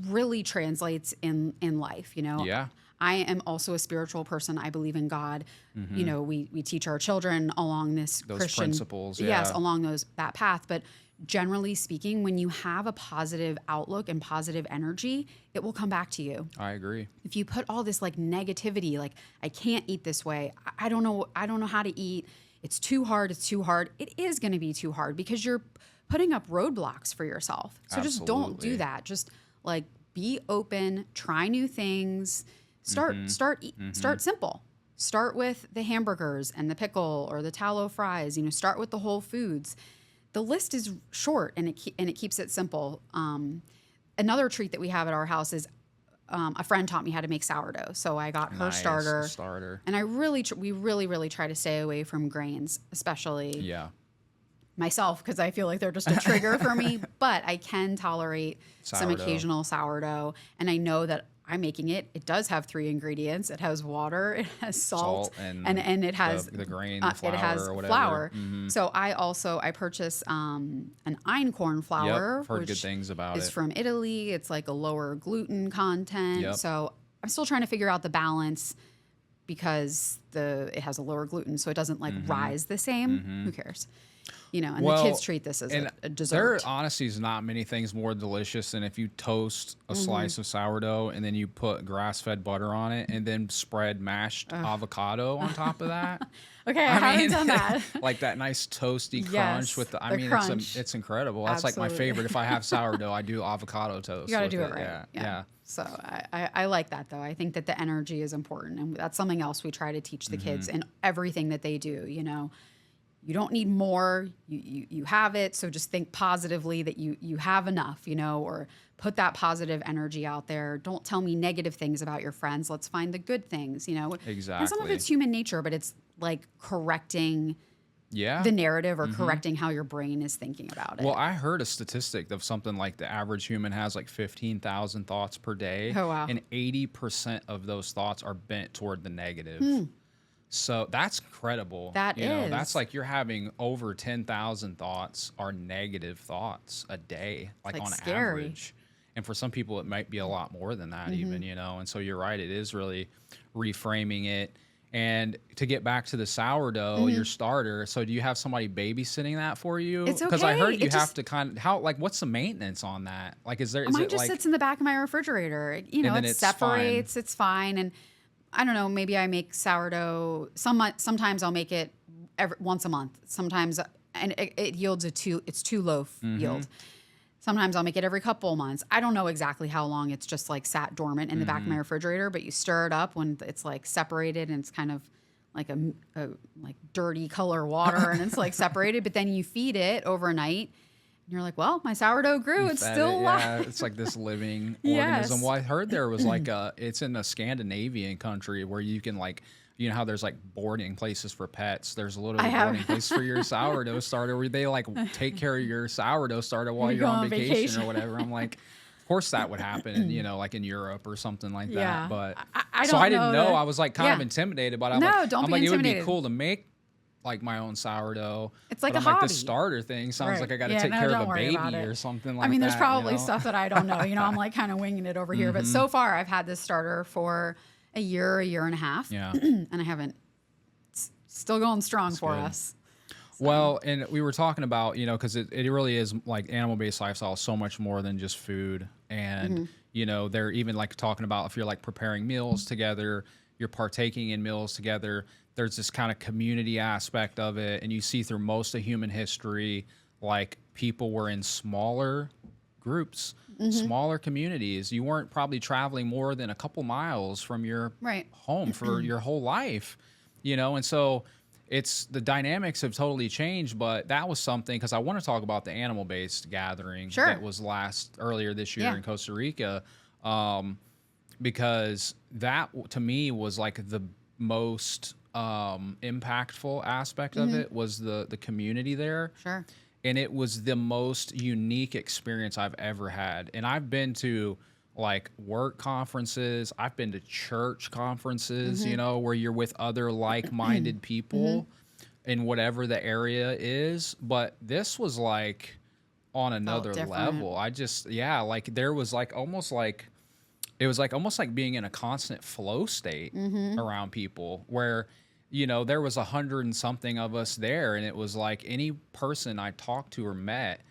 really translates in life, you know? Yeah. I am also a spiritual person. I believe in God. You know, we teach our children along those Christian principles. Yes, along that path. But generally speaking, when you have a positive outlook and positive energy, it will come back to you. I agree. If you put all this like negativity, like I can't eat this way, I don't know how to eat, it's too hard, it is going to be too hard, because you're putting up roadblocks for yourself. So just don't do that. Just like be open, try new things, start simple. Start with the hamburgers and the pickle or the tallow fries, you know, start with the whole foods. The list is short, and it keeps it simple. Another treat that we have at our house is a friend taught me how to make sourdough, so I got her starter. And we really try to stay away from grains, especially myself, because I feel like they're just a trigger for me. But I can tolerate some occasional sourdough, and I know that I'm making it. It does have 3 ingredients. It has water, it has salt and it has the grain, the flour, it has or whatever. flour. So I purchase an einkorn flour, I've heard which good things about is it. from Italy. It's like a lower gluten content. So I'm still trying to figure out the balance, because it has a lower gluten, so it doesn't like rise the same. Who cares? And the kids treat this as a dessert. There honestly is not many things more delicious than if you toast a slice of sourdough and then you put grass-fed butter on it and then spread mashed avocado on top of that. Okay, I haven't done that. Like that nice toasty crunch with the. I mean, it's incredible. That's Absolutely. like my favorite. If I have sourdough, I do avocado toast. You got to do it right. Yeah. So I like that though. I think that the energy is important, and that's something else we try to teach the kids in everything that they do. You don't need more. You have it. So just think positively that you have enough. Or put that positive energy out there. Don't tell me negative things about your friends. Let's find the good things. Exactly. And some of it's human nature, but it's like correcting the narrative or correcting how your brain is thinking about it. Well, I heard a statistic of something like the average human has like 15,000 thoughts per day. Oh, wow. And 80% of those thoughts are bent toward the negative. So that's incredible. That is. That's like you're having over 10,000 thoughts are negative thoughts a day, like on scary. average. And for some people, it might be a lot more than that even, And so you're right. It is really reframing it. And to get back to the sourdough, your starter. So do you have somebody babysitting that for you? It's okay. Because I heard you have to what's the maintenance on that? Like, is mine just sits in the back of my refrigerator. It separates. It's fine. And I don't know, maybe I make sourdough. Sometimes I'll make it once a month. Sometimes, and it yields it's 2 loaf yield. Sometimes I'll make it every couple of months. I don't know exactly how long it's just like sat dormant in the back of my refrigerator, but you stir it up when it's like separated and it's kind of like a like dirty color water and it's like separated, but then you feed it overnight. And you're like, well, my sourdough grew. It's still alive. Yeah, it's like this living Yes. organism. Well, I heard there was like it's in a Scandinavian country where you can like, how there's like boarding places for pets. There's a little boarding place for your sourdough starter where they like take care of your sourdough starter while you're on vacation or whatever. I'm like, of course that would happen, like in Europe or something like that. But I didn't know. I was like kind of intimidated, but I'm like, it would be cool to make like my own sourdough. It's like but a I'm hobby. Like the starter thing sounds like I got to take care of a baby or something like that. I mean, there's probably stuff that I don't know. I'm like kind of winging it over here. But so far, I've had this starter for a year and a half. Yeah. And I haven't. It's still going strong for us. So. Well, and we were talking about, because it really is like animal-based lifestyle is so much more than just food. And, they're even like talking about if you're like preparing meals together, you're partaking in meals together, there's this kind of community aspect of it. And you see through most of human history, like people were in smaller groups, smaller communities. You weren't probably traveling more than a couple miles from your home for your whole life, and so it's the dynamics have totally changed. But that was something, because I want to talk about the animal-based gathering that was earlier this year in Costa Rica, because that to me was like the most impactful aspect of it was the community there. Sure. And it was the most unique experience I've ever had. And I've been to like work conferences. I've been to church conferences, where you're with other like-minded people in whatever the area is. But this was like on another level. I just, like there was like almost like, it was like almost like being in a constant flow state around people where, there was 100 and something of us there. And it was like any person I talked to or met,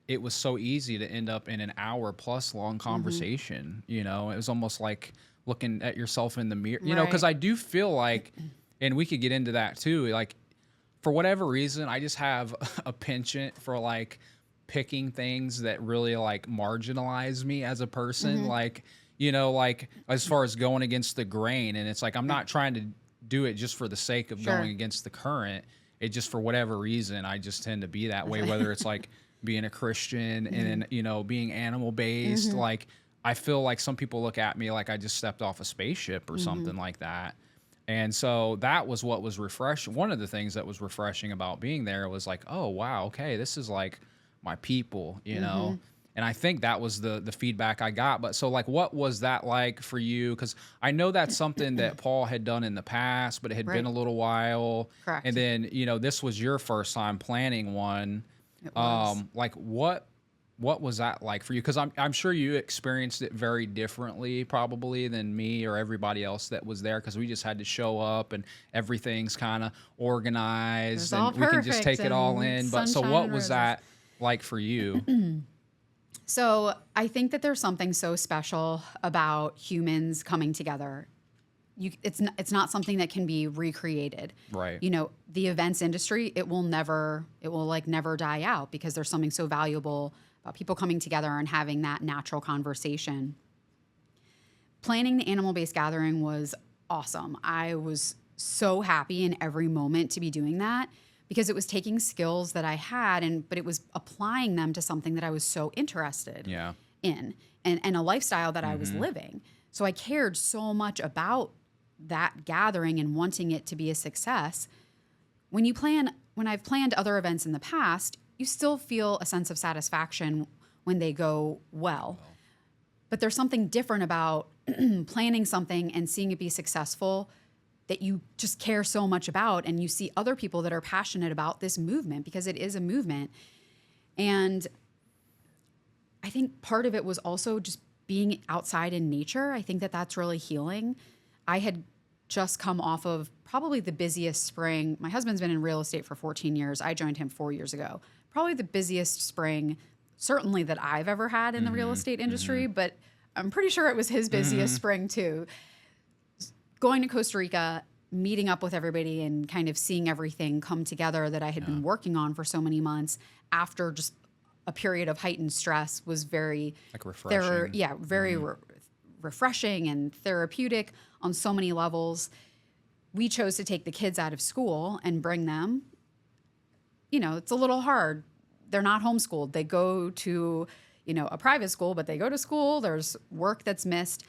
it was so easy to end up in an hour plus long conversation. It was almost like looking at yourself in the mirror, because I do feel like, and we could get into that too, like for whatever reason, I just have a penchant for like picking things that really like marginalize me as a person. Like, like as far as going against the grain, and it's like, I'm not trying to do it just for the sake of going against the current. It just, for whatever reason, I just tend to be that way, whether it's like being a Christian and, being animal based. Like, I feel like some people look at me like I just stepped off a spaceship or something like that. And so that was what was refreshing. One of the things that was refreshing about being there was like, oh, wow, okay, this is like my people, And I think that was the feedback I got. But so like, what was that like for you? Because I know that's something that Paul had done in the past, but it had been a little while. Correct. And then, this was your first time planning one. It was. Like what what was that like for you? Because I'm sure you experienced it very differently probably than me or everybody else that was there, because we just had to show up and everything's kind of organized and we can just take it all in. But so what was that like for you? So I think that there's something so special about humans coming together. It's not something that can be recreated. Right. You know, the events industry, it will like never die out, because there's something so valuable about people coming together and having that natural conversation. Planning the animal-based gathering was awesome. I was so happy in every moment to be doing that, because it was taking skills that I had but it was applying them to something that I was so interested in and a lifestyle that I was living. So I cared so much about that gathering and wanting it to be a success. When I've planned other events in the past, you still feel a sense of satisfaction when they go well. But there's something different about planning something and seeing it be successful that you just care so much about, and you see other people that are passionate about this movement, because it is a movement. And I think part of it was also just being outside in nature. I think that that's really healing. I had just come off of probably the busiest spring. My husband's been in real estate for 14 years. I joined him 4 years ago. Probably the busiest spring, certainly that I've ever had in the real estate industry, but I'm pretty sure it was his busiest spring too. Going to Costa Rica, meeting up with everybody and kind of seeing everything come together that I had been working on for so many months after just a period of heightened stress was very like refreshing. Very refreshing and therapeutic on so many levels. We chose to take the kids out of school and bring them. You know, it's a little hard. They're not homeschooled. They go to, a private school, but they go to school. There's work that's missed.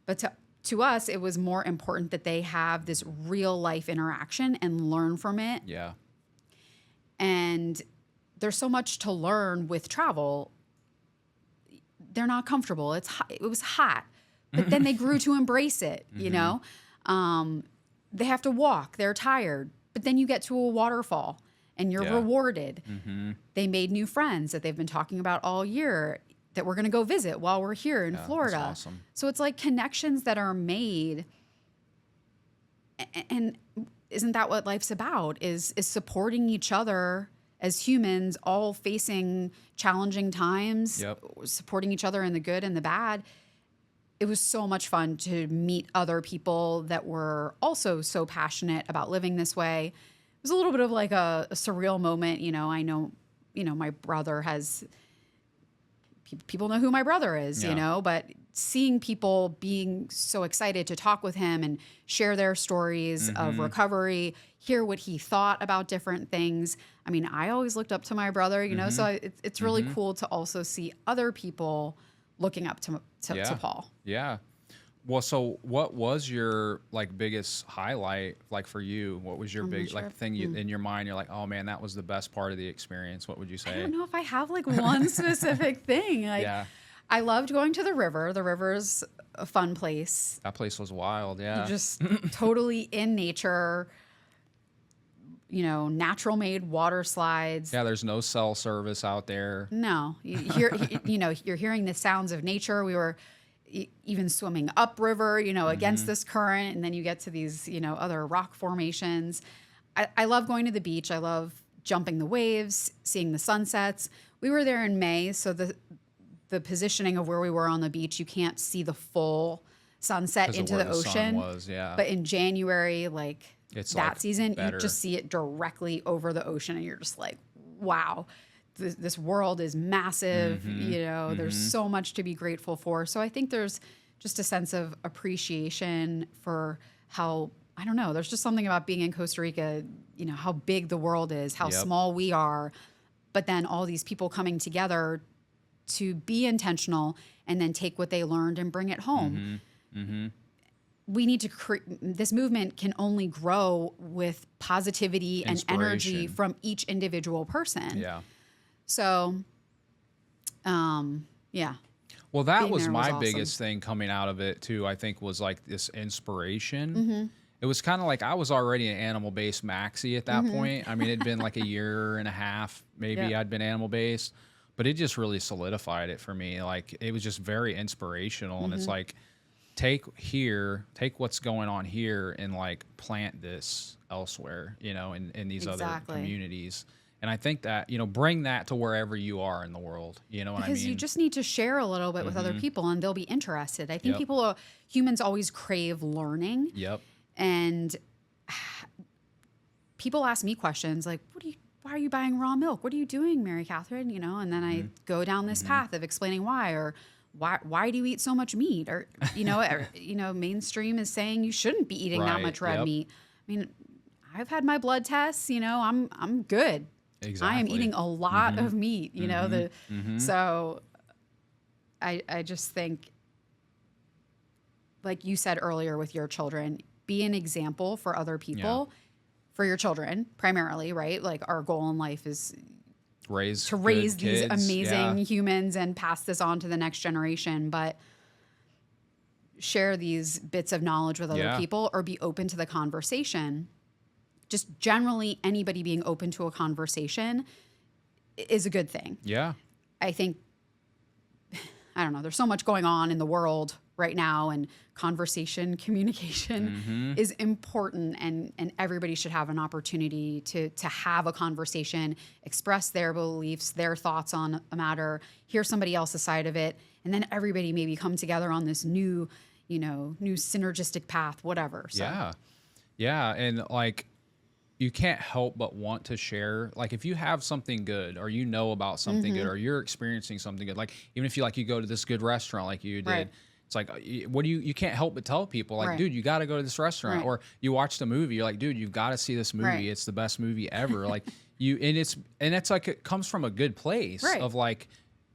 But to us, it was more important that they have this real life interaction and learn from it. Yeah. And there's so much to learn with travel. They're not comfortable. It was hot, but then they grew to embrace it. You know, they have to walk. They're tired, but then you get to a waterfall and you're rewarded. They made new friends that they've been talking about all year that we're going to go visit while we're here in Florida. That's awesome. So it's like connections that are made. And isn't that what life's about, is supporting each other as humans, all facing challenging times, supporting each other in the good and the bad. It was so much fun to meet other people that were also so passionate about living this way. It was a little bit of like a surreal moment. I know, my brother has... People know who my brother is, but seeing people being so excited to talk with him and share their stories of recovery, hear what he thought about different things. I mean, I always looked up to my brother, so it's really cool to also see other people looking up to Paul. Yeah. Well, so what was your biggest highlight for you? What was your big thing in your mind? You're like, oh man, that was the best part of the experience. What would you say? I don't know if I have one specific thing. I loved going to the river. The river's a fun place. That place was wild. Yeah. You're just totally in nature. Natural made water slides. Yeah, there's no cell service out there. No, you're hearing the sounds of nature. We were even swimming upriver, against this current. And then you get to these, other rock formations. I love going to the beach. I love jumping the waves, seeing the sunsets. We were there in May, so the positioning of where we were on the beach, you can't see the full sunset into the ocean. But in January, it's that season, you just see it directly over the ocean, and you're just like, wow. This world is massive, there's so much to be grateful for. So I think there's just a sense of appreciation for how, I don't know, there's just something about being in Costa Rica, how big the world is, how small we are, but then all these people coming together to be intentional and then take what they learned and bring it home. We need to this movement can only grow with positivity and energy from each individual person. Yeah. So, yeah. Well, that was my biggest thing coming out of it too, I think, was this inspiration. It was kind of I was already an animal-based maxi at that point. I mean, it'd been a year and a half, maybe I'd been animal-based. but it just really solidified it for me. Like, it was just very inspirational. And it's like, take what's going on here and like plant this elsewhere, you know, in these other communities. And I think that, you know, bring that to wherever you are in the world. You know what I mean? Because you just need to share a little bit with other people and they'll be interested. I think humans always crave learning. Yep. And people ask me questions like, why are you buying raw milk? What are you doing, Mary Katherine? You know, and then I go down this path of explaining why, or why do you eat so much meat? Or, you know, mainstream is saying you shouldn't be eating that much red meat. I mean, I've had my blood tests, you know, I'm good. Exactly. I am eating a lot of meat, you know, so I just think, like you said earlier with your children, be an example for other people, for your children primarily, right? Like our goal in life is to raise these amazing humans and pass this on to the next generation, but share these bits of knowledge with other people or be open to the conversation. Just generally anybody being open to a conversation is a good thing. Yeah. I think, I don't know, there's so much going on in the world right now, and communication is important, and everybody should have an opportunity to have a conversation, express their beliefs, their thoughts on a matter, hear somebody else's side of it, and then everybody maybe come together on this new synergistic path, whatever. So. Yeah. And like, you can't help but want to share. Like, if you have something good, or you know about something good, or you're experiencing something good, like even if you go to this good restaurant like you did, it's like, what do you can't help but tell people, like, dude, you got to go to this restaurant. Or you watched a movie, you're like, dude, you've got to see this movie. It's the best movie ever. Like and it's like, it comes from a good place of like,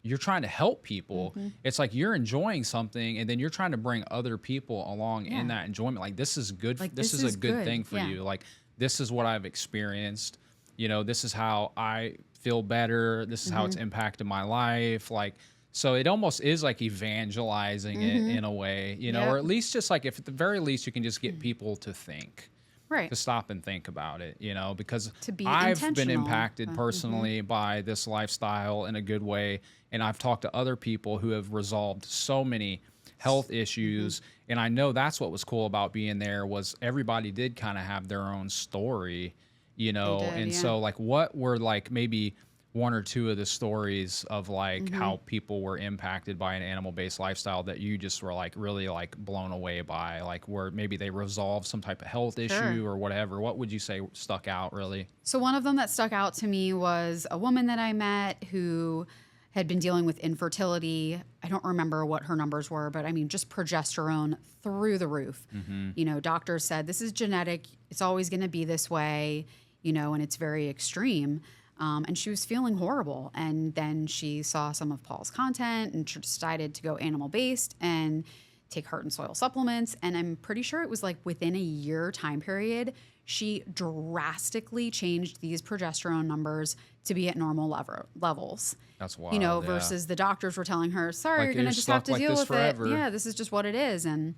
you're trying to help people. It's like you're enjoying something, and then you're trying to bring other people along in that enjoyment. Like, this is good. Like, this is a good thing for you. Like, this is what I've experienced. You know, this is how I feel better. This is how it's impacted my life. Like, so it almost is like evangelizing it in a way, you know, or at least just like, if at the very least you can just get people to think, to stop and think about it, you know, because I've been impacted personally by this lifestyle in a good way. And I've talked to other people who have resolved so many health issues. And I know that's what was cool about being there, was everybody did kind of have their own story, you know? So like, what were like maybe one or two of the stories of like how people were impacted by an animal-based lifestyle that you just were like really like blown away by, like where maybe they resolved some type of health issue or whatever? What would you say stuck out really? So one of them that stuck out to me was a woman that I met who had been dealing with infertility. I don't remember what her numbers were, but I mean, just progesterone through the roof. You know, doctors said, this is genetic. It's always going to be this way, you know, and it's very extreme. And she was feeling horrible. And then she saw some of Paul's content and decided to go animal-based and take heart and soil supplements. And I'm pretty sure it was like within a year time period, she drastically changed these progesterone numbers to be at normal levels. That's wild. You know, versus the doctors were telling her, sorry, like, you're going to just have to deal with forever. It. Yeah, this is just what it is. And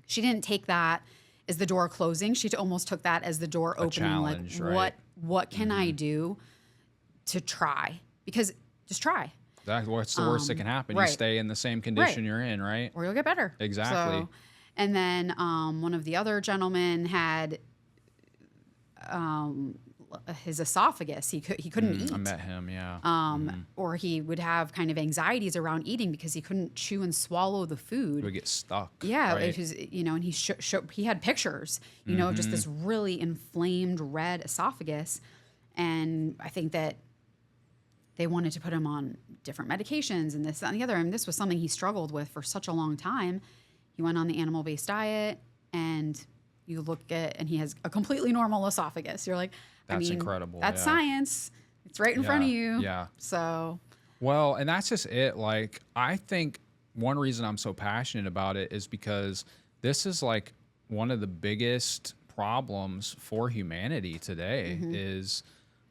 she didn't take that as the door closing. She almost took that as the door opening. Like, what can I do to try? Because just try. Exactly. What's the worst that can happen? You stay in the same condition you're in, right? Or you'll get better. Exactly. So, and then one of the other gentlemen had his esophagus. He couldn't eat. I met him, yeah. Or he would have kind of anxieties around eating because he couldn't chew and swallow the food. He would get stuck. Yeah, it was, you know, and he had pictures, you know, of just this really inflamed red esophagus. And I think that they wanted to put him on different medications and this, that, and the other. And this was something he struggled with for such a long time. He went on the animal-based diet, and you look at, and he has a completely normal esophagus. You're like, that's incredible. That's science. It's right in front of you. Yeah. So. Well, and that's just it. Like, I think one reason I'm so passionate about it is because this is like one of the biggest problems for humanity today is,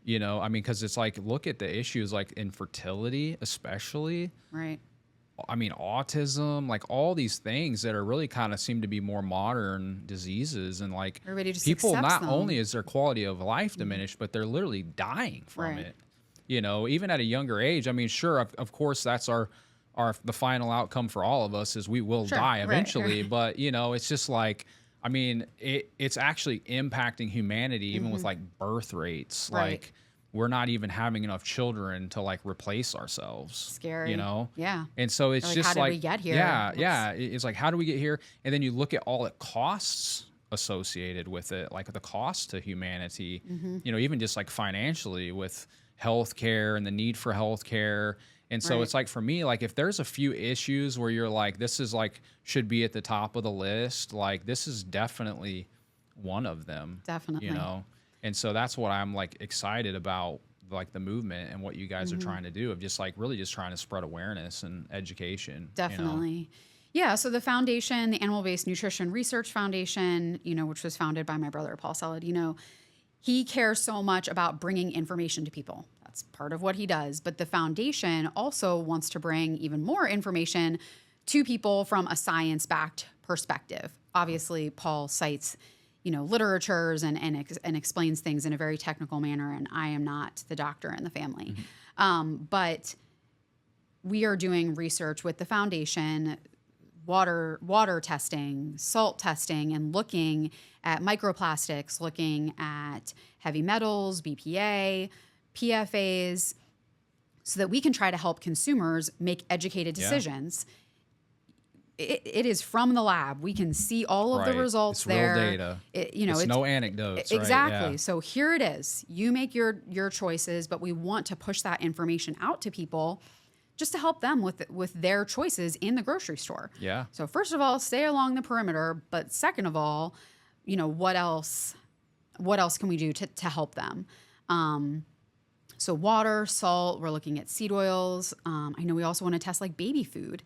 you know, I mean, because it's like, look at the issues like infertility, especially. Right. I mean, autism, like all these things that are really kind of seem to be more modern diseases. And like, everybody just people, not them. only is their quality of life diminished, but they're literally dying from it. you know, even at a younger age. I mean, sure, of course, that's the final outcome for all of us is we will die eventually. Right. But, you know, it's just like, I mean, it's actually impacting humanity, even with like birth rates. Right. Like, we're not even having enough children to like replace ourselves. Scary. You know? Yeah. And so it's Like, just how like, did we get here? yeah. It's like, how do we get here? And then you look at all the costs associated with it, like the cost to humanity, you know, even just like financially with healthcare and the need for healthcare. And so it's like, for me, like if there's a few issues where you're like, this is like, should be at the top of the list, like this is definitely one of them. Definitely. You know? And so that's what I'm like excited about, like the movement and what you guys are trying to do, of just like really just trying to spread awareness and education. Definitely. You know? Yeah. So the foundation, the Animal-Based Nutrition Research Foundation, you know, which was founded by my brother, Paul Saladino, he cares so much about bringing information to people. That's part of what he does. But the foundation also wants to bring even more information to people from a science-backed perspective. Obviously, Paul cites, you know, literatures and explains things in a very technical manner, and I am not the doctor in the family. But we are doing research with the foundation, water testing, salt testing, and looking at microplastics, looking at heavy metals, BPA, PFAs, so that we can try to help consumers make educated decisions. It is from the lab. We can see all of the results it's there. Real data. It's no anecdotes. Exactly. Right? Yeah. So here it is. You make your choices, but we want to push that information out to people just to help them with their choices in the grocery store. Yeah. So first of all, stay along the perimeter. But second of all, you know, what else can we do to help them? So water, salt, we're looking at seed oils. I know we also want to test like baby food.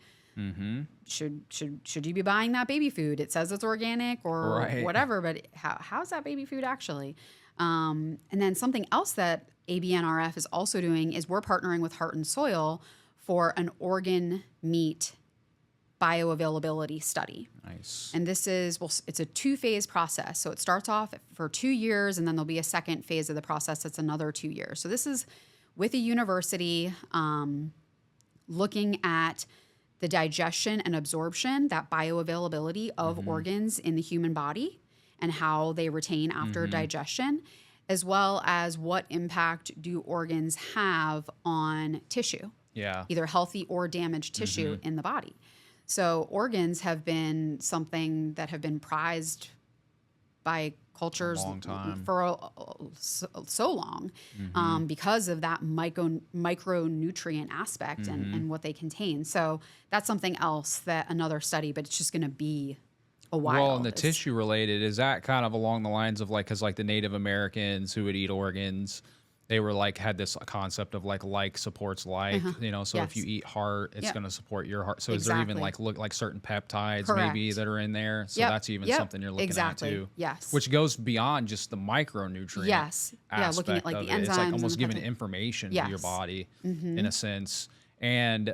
Should you be buying that baby food? It says it's organic or whatever, but how's that baby food actually? And then something else that ABNRF is also doing is we're partnering with Heart and Soil for an organ meat bioavailability study. Nice. And this is, it's a 2-phase process. So it starts off for 2 years, and then there'll be a second phase of the process that's another 2 years. So this is with a university looking at the digestion and absorption, that bioavailability of organs in the human body and how they retain after digestion, as well as what impact do organs have on tissue, either healthy or damaged tissue in the body. So organs have been something that have been prized by cultures for so long because of that micronutrient aspect and what they contain. So that's something else, that another study, but it's just going to be a while. Well, and the tissue related, is that kind of along the lines of like, because like the Native Americans who would eat organs, they were like, had this concept of like supports like, you know, so if you eat heart, it's going to support your heart. So is there even like certain peptides maybe that are in there? So that's even something you're looking at too. Yes. Which goes beyond just the micronutrient aspect looking at like of the it. enzymes. It's like almost giving information to your body in a sense. And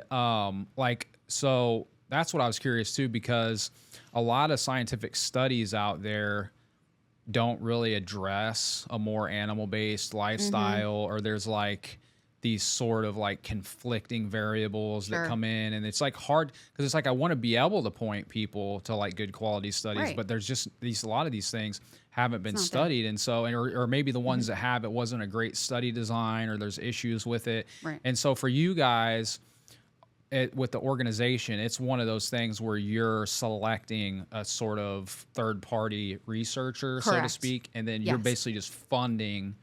like, so that's what I was curious too, because a lot of scientific studies out there don't really address a more animal-based lifestyle, or there's like these sort of like conflicting variables that come in, and it's like hard because it's like I want to be able to point people to like good quality studies, but there's just a lot of these things haven't been studied, and so or maybe the ones that have, it wasn't a great study design, or there's issues with it, and so for you guys, with the organization, it's one of those things where you're selecting a sort of third-party researcher, so to speak, and then you're basically just funding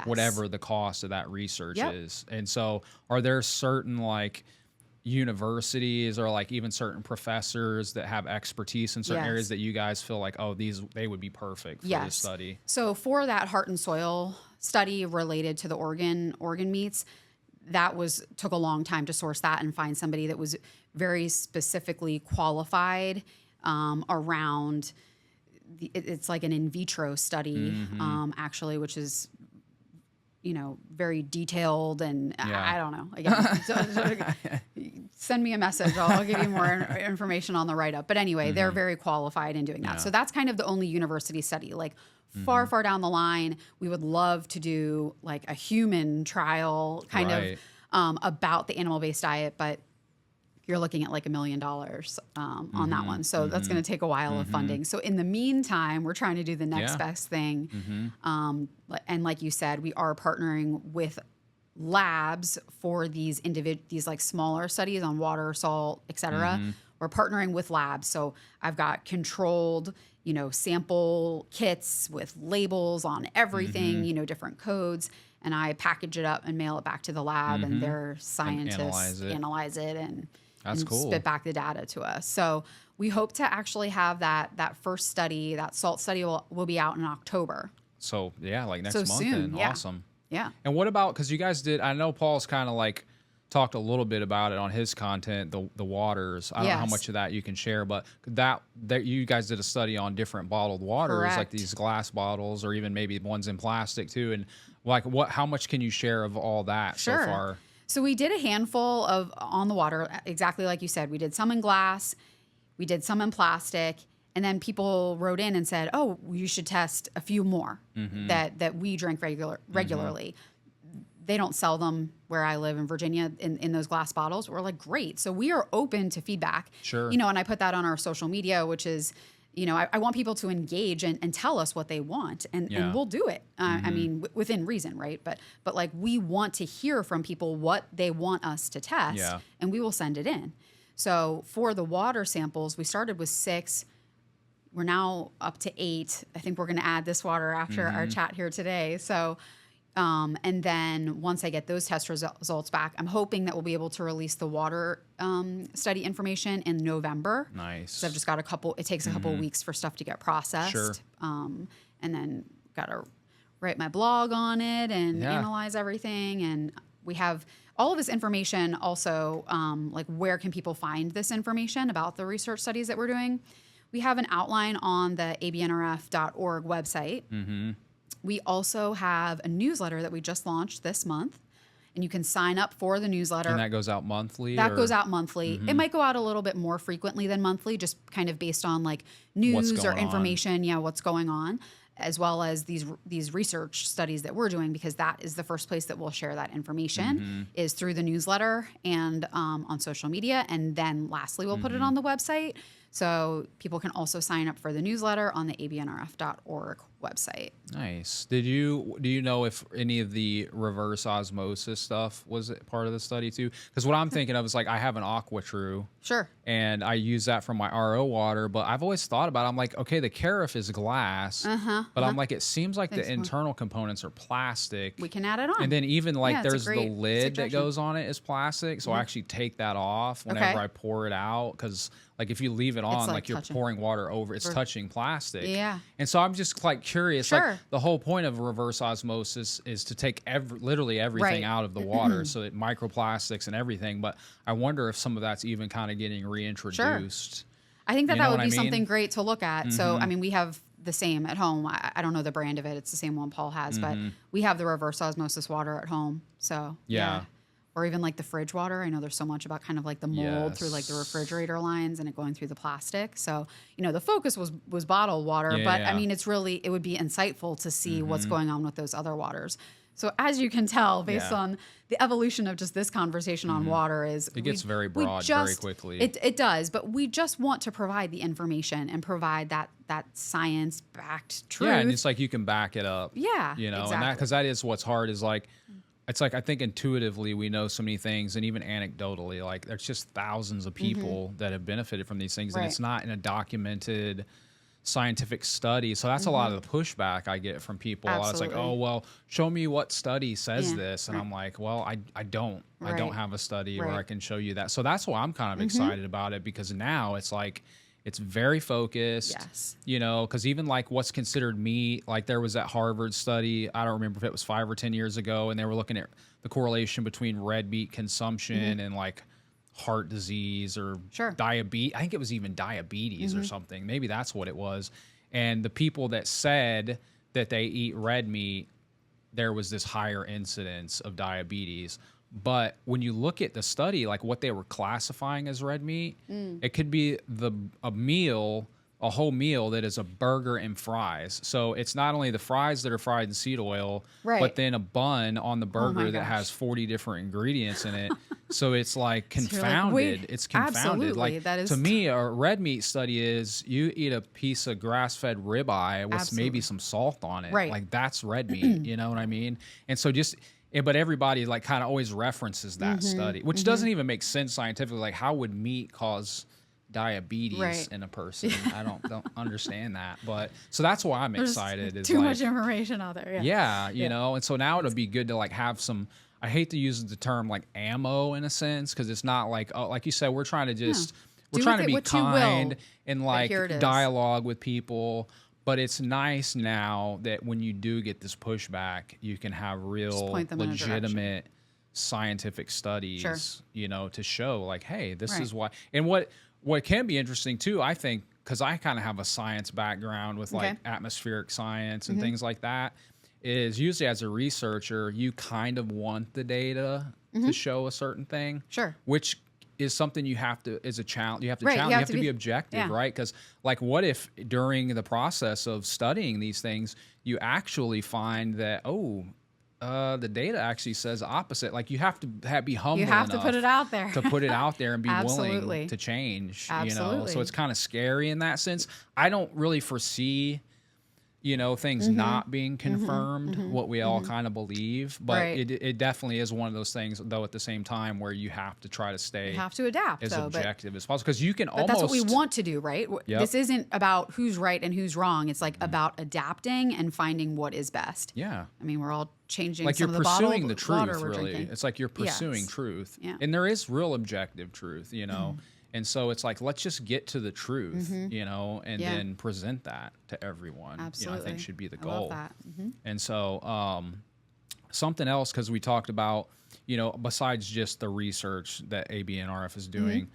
whatever the cost of that research is. And so are there certain like universities or like even certain professors that have expertise in certain areas that you guys feel like, oh, they would be perfect for this study? So for that Heart and Soil study related to the organ meats, that took a long time to source that and find somebody that was very specifically qualified around it's like an in vitro study, actually, which is very detailed, and Yeah. I don't know. Again, send me a message. I'll give you more information on the write-up. But anyway, they're very qualified in doing that. Yeah. So that's kind of the only university study. Like far, far down the line, we would love to do like a human trial kind Right. of about the animal-based diet, but you're looking at like $1 million on that one. So that's going to take a while of funding. So in the meantime, we're trying to do the next Yeah. best thing. And like you said, we are partnering with labs for these like smaller studies on water, salt, et cetera. We're partnering with labs. So I've got controlled, sample kits with labels on everything, different codes. And I package it up and mail it back to the lab, and their scientists analyze it and That's cool. spit back the data to us. So we hope to actually have that first study, that salt study will be out in October. So yeah, like next So month. soon, Then. yeah. Awesome. Yeah. And what about, because you guys did, I know Paul's kind of like talked a little bit about it on his content, the waters. I don't know how Yes. much of that you can share, but that you guys did a study on different bottled waters, like Correct. these glass bottles, or even maybe ones in plastic too. And like, how much can you share of all that so Sure. far? So we did a handful on the water, exactly like you said. We did some in glass, we did some in plastic, and then people wrote in and said, "Oh, you should test a few more that we drink regularly." They don't sell them where I live in Virginia in those glass bottles. We're like, great. So we are open to feedback. Sure. And I put that on our social media, which is, I want people to engage and tell us what they want, and we'll do it. I mean, within reason, right? But like, we want to hear from people what they want us to test, and we will send it in. So for the water samples, we started with 6. We're now up to 8. I think we're going to add this water after our chat here today. So, and then once I get those test results back, I'm hoping that we'll be able to release the water study information in November. Nice. So I've just got it takes a couple weeks for stuff to get processed. Sure. And then got to write my blog on it and analyze everything. And we have all of this information also, like where can people find this information about the research studies that we're doing? We have an outline on the ABNRF.org website. We also have a newsletter that we just launched this month, and you can sign up for the newsletter. And that goes out monthly? That goes out monthly. It might go out a little bit more frequently than monthly, just kind of based on like news or information, what's going on, as well as these research studies that we're doing, because that is the first place that we'll share that information is through the newsletter and on social media. And then lastly, we'll put it on the website. So people can also sign up for the newsletter on the ABNRF.org website. Nice. Do you know if any of the reverse osmosis stuff was part of the study too? Because what I'm thinking of is like, I have an AquaTrue. Sure. And I use that for my RO water, but I've always thought about it. I'm like, okay, the carafe is glass, but I'm like, it seems like the internal components are plastic. We can add it on. And then even like it's a there's the great lid that suggestion. goes on it is plastic. So I actually take that off whenever I pour it out, because like if you leave it on, like like you're touching. pouring water over, it's touching plastic. Yeah. And so I'm just like curious, Sure. like the whole point of reverse osmosis is to take literally everything Right. out of the water, so that microplastics and everything. But I wonder if some of that's even kind of getting reintroduced. I think that You know would what be I mean? something great to look at. So, I mean, we have the same at home. I don't know the brand of it. It's the same one Paul has, but we have the reverse osmosis water at home. So, Yeah. Or even like the fridge water. I know there's so much about kind of like the mold through like the Yes. refrigerator lines and it going through the plastic. So, the focus was bottled water, but I mean, it would be insightful to see what's going on with those other waters. So as you can tell, based on the evolution of just this conversation on water, is It gets very broad very quickly. It does, but we just want to provide the information and provide that science-backed truth. Yeah, and it's like you can back it up. Yeah, and that, exactly. because that is what's hard, is like, it's like, I think intuitively we know so many things, and even anecdotally, like there's just thousands of people that have benefited from these things, and it's not in a documented scientific study. So that's a lot of the pushback I get from people. It's like, oh, well, show me what study says this. And I'm like, well, I don't have a study where I can show you that. So that's why I'm kind of excited about it, because now it's like, it's very focused, because even like what's considered meat, like there was that Harvard study, I don't remember if it was 5 or 10 years ago, and they were looking at the correlation between red meat consumption and like heart disease or diabetes. I think it was even diabetes or something. Maybe that's what it was. And the people that said that they eat red meat there was this higher incidence of diabetes. But when you look at the study, like what they were classifying as red meat, it could be a whole meal that is a burger and fries. So it's not only the fries that are fried in seed oil, but then a bun on the burger that has 40 different ingredients in it. So it's like confounded. It's confounded. Absolutely. Like That is to me, a red meat study is you eat a piece of grass-fed ribeye with maybe some salt on it. Right. Like that's red meat. You know what I mean? And so but everybody like kind of always references that study, which doesn't even make sense scientifically. Like how would meat cause diabetes in a person? I don't understand that. But so that's why I'm excited. Is too much information out there. Yeah, you know. And so now it'll be good to like have some. I hate to use the term like ammo in a sense because it's not like like you said, we're trying to just we're trying to be kind and like dialogue with people. But it's nice now that when you do get this pushback, you can have real legitimate scientific studies, you know, to show like, hey, this is why. And what can be interesting too, I think, because I kind of have a science background with like atmospheric science and things like that, is usually as a researcher, you kind of want the data to show a certain thing. Sure. Which is something you have to, is a challenge. You have to challenge, you have to be objective, right? Because like, what if during the process of studying these things, you actually find that, the data actually says opposite. Like you have to be humble. You have to put it out there. To put it out there and be willing to change. You know, so it's kind of scary in that sense. I don't really foresee, you know, things not being confirmed, what we all kind of believe. But it definitely is one of those things, though, at the same time where you have to try to stay adapt, as objective as possible. Because you can almost... That's what we want to do, right? This isn't about who's right and who's wrong. It's like about adapting and finding what is best. Yeah. I mean, we're all changing like some you're of the pursuing the truth, water we're really. drinking. It's like you're pursuing truth. Yeah. And there is real objective truth, you know? And so it's like, let's just get to the truth, you know, and then present that to everyone. Absolutely. You know, I think should be the goal. I love that. And so something else, because we talked about, you know, besides just the research that ABNRF is doing,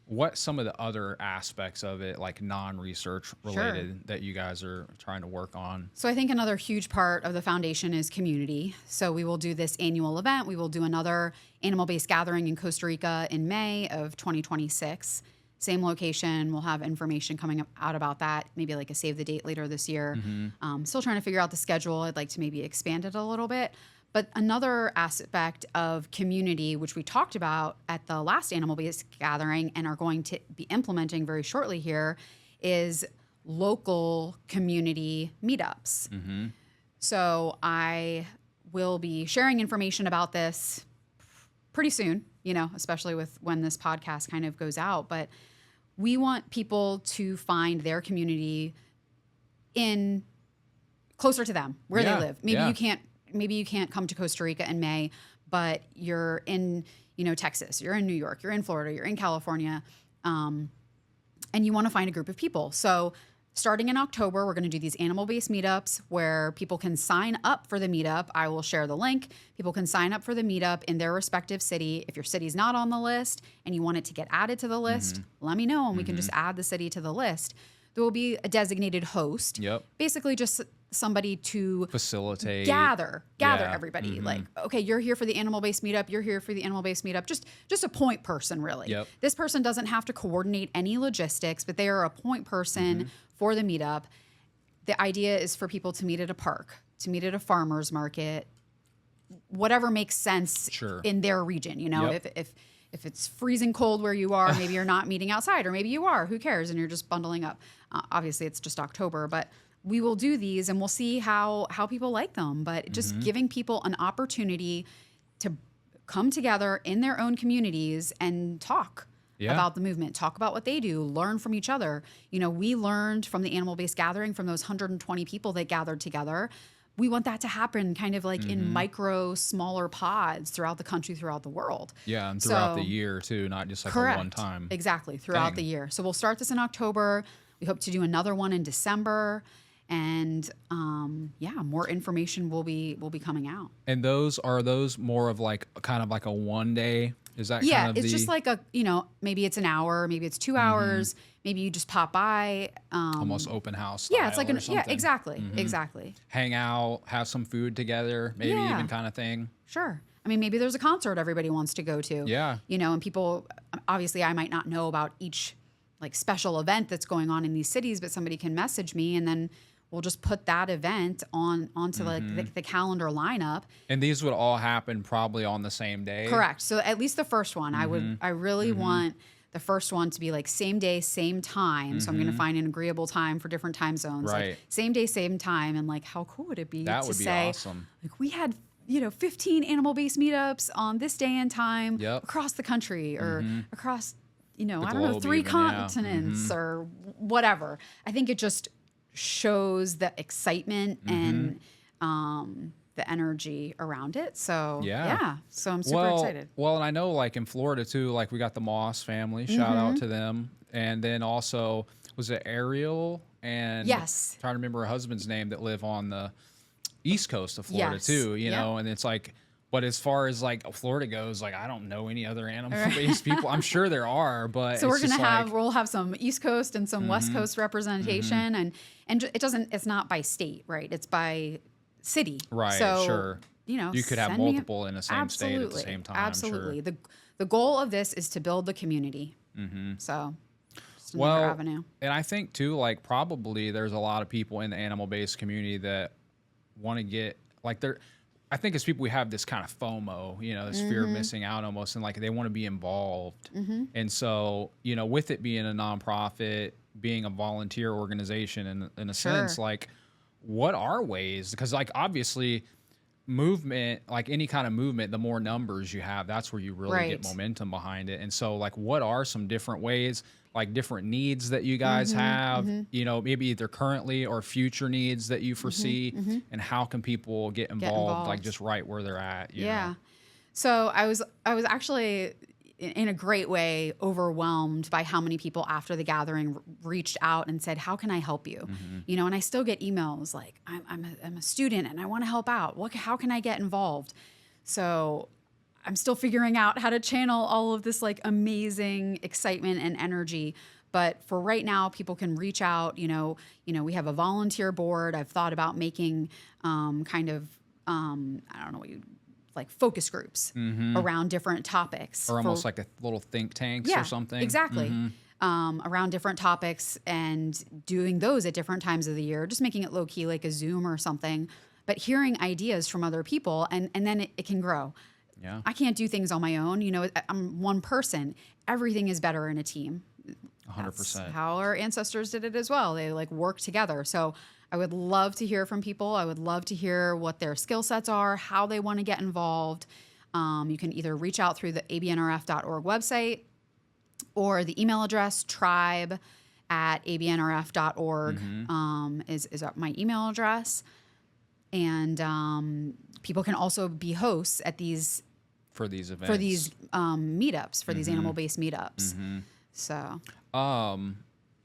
what some of the other aspects of it, like non-research related, that you guys are trying to work on? So I think another huge part of the foundation is community. So we will do this annual event. We will do another animal-based gathering in Costa Rica in May of 2026. Same location. We'll have information coming out about that, maybe like a save the date later this year. Still trying to figure out the schedule. I'd like to maybe expand it a little bit. But another aspect of community, which we talked about at the last animal-based gathering and are going to be implementing very shortly here, is local community meetups. So I will be sharing information about this pretty soon, you know, especially with when this podcast kind of goes out. But we want people to find their community in closer to them, where they live. Maybe you can't come to Costa Rica in May, but you're in, you know, Texas, you're in New York, you're in Florida, you're in California, and you want to find a group of people. So starting in October, we're going to do these animal-based meetups where people can sign up for the meetup. I will share the link. People can sign up for the meetup in their respective city. If your city's not on the list and you want it to get added to the list, let me know and we can just add the city to the list. There will be a designated host. Basically just somebody to facilitate, gather everybody. Like, okay, you're here for the animal-based meetup. You're here for the animal-based meetup. Just a point person, really. This person doesn't have to coordinate any logistics, but they are a point person for the meetup. The idea is for people to meet at a park, to meet at a farmer's market, whatever makes sense in their region. You know, if it's freezing cold where you are, maybe you're not meeting outside, or maybe you are. Who cares? And you're just bundling up. Obviously, it's just October, but we will do these and we'll see how people like them. But just giving people an opportunity to come together in their own communities and talk about the movement, talk about what they do, learn from each other. You know, we learned from the animal-based gathering from those 120 people that gathered together. We want that to happen kind of like in micro, smaller pods throughout the country, throughout the world. Yeah, and throughout the year too, not just like a one time. Exactly, throughout the year. So we'll start this in October. We hope to do another one in December. And more information will be coming out. And those more of like kind of like a one day Is that Yeah, kind of it's the just like maybe it's an hour, maybe it's 2 hours, maybe you just pop by. almost open house Yeah, it's like style or something? exactly, exactly. Hang out, have some food together, maybe Yeah. even kind of thing. Sure. I mean, maybe there's a concert everybody wants to go to. Yeah. And people, obviously, I might not know about each like special event that's going on in these cities, but somebody can message me, and then we'll just put that event onto like the calendar lineup. And these would all happen probably on the same day. Correct. So at least the first one, I really want the first one to be like same day, same time. So I'm going to find an agreeable time for different time zones. Right. Like same day, same time. And like, how cool would it be That to would be say, awesome. like, we had 15 animal-based meetups on this day and time across the country or across, I don't know, 3 even, continents or whatever. I think it just shows the excitement and the energy around it. So so I'm super excited. Well, and I know like in Florida too, like we got the Moss family, shout out to them. And then also was it Ariel and Yes. trying to remember her husband's name that live on the East Coast of Florida too, know, and it's like, but as far as like Florida goes, like I don't know any other animal-based people. I'm sure there are, but so we'll have some East Coast and some West Coast representation, and it's not by state, right? It's by city, right? So, sure, you could have multiple in the same state at the same time. Absolutely, I'm sure. The goal of this is to build the community. So, just another avenue. And I think too, like probably there's a lot of people in the animal-based community that want to get like they're. I think as people, we have this kind of FOMO, this fear of missing out almost, and like they want to be involved. And so, with it being a nonprofit, being a volunteer organization in a sense, like what are ways? Because like obviously movement, like any kind of movement, the more numbers you have, that's where you really get momentum behind it. And so like what are some different ways, like different needs that you guys have, maybe either currently or future needs that you foresee, and how can people get involved like just right where they're at? You know? So I was actually in a great way overwhelmed by how many people after the gathering reached out and said, how can I help you? And I still get emails like, I'm a student and I want to help out. How can I get involved? So I'm still figuring out how to channel all of this like amazing excitement and energy. But for right now, people can reach out. We have a volunteer board. I've thought about making I don't know what like focus groups around different topics. Or almost like a little think tanks or something. Exactly. Around different topics and doing those at different times of the year, just making it low key like a Zoom or something, but hearing ideas from other people and then it can grow. Yeah. I can't do things on my own. I'm one person. Everything is better in a team. 100%. That's how our ancestors did it as well. They like work together. So I would love to hear from people. I would love to hear what their skill sets are, how they want to get involved. You can either reach out through the abnrf.org website or the email address tribe@abnrf.org is my email address. And people can also be hosts at these for these events, for these meetups, for these animal-based meetups. So.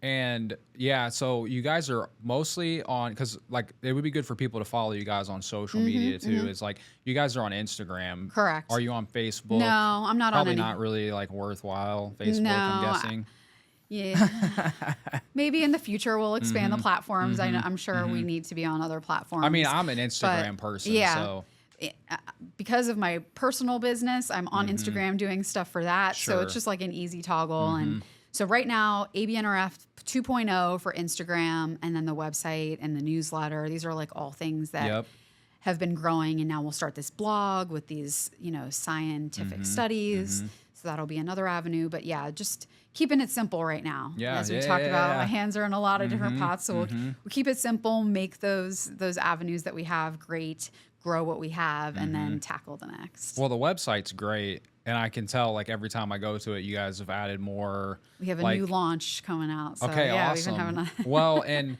And yeah, so you guys are mostly on, because like it would be good for people to follow you guys on social media too. It's like you guys are on Instagram. Correct. Are you on Facebook? No, I'm not Probably on any. not really like worthwhile. Facebook, No, I'm guessing. Yeah. Maybe in the future we'll expand the platforms. I'm sure we need to be on other platforms. I mean, I'm an Instagram person. Yeah. So. Because of my personal business, I'm on Instagram doing stuff for that. So Sure. it's just like an easy toggle. And so right now, ABNRF 2.0 for Instagram, and then the website and the newsletter. These are like all things that have been growing. And now we'll start this blog with these, scientific studies. So that'll be another avenue. But yeah, just keeping it simple right now. Yeah, As we yeah, talked yeah, about, yeah. my hands are in a lot of different pots. So we'll keep it simple, make those avenues that we have great, grow what we have, and then tackle the next. Well, the website's great, and I can tell like every time I go to it, you guys have added more. We have a new launch coming out. So Okay, yeah, awesome. we've been having Well, and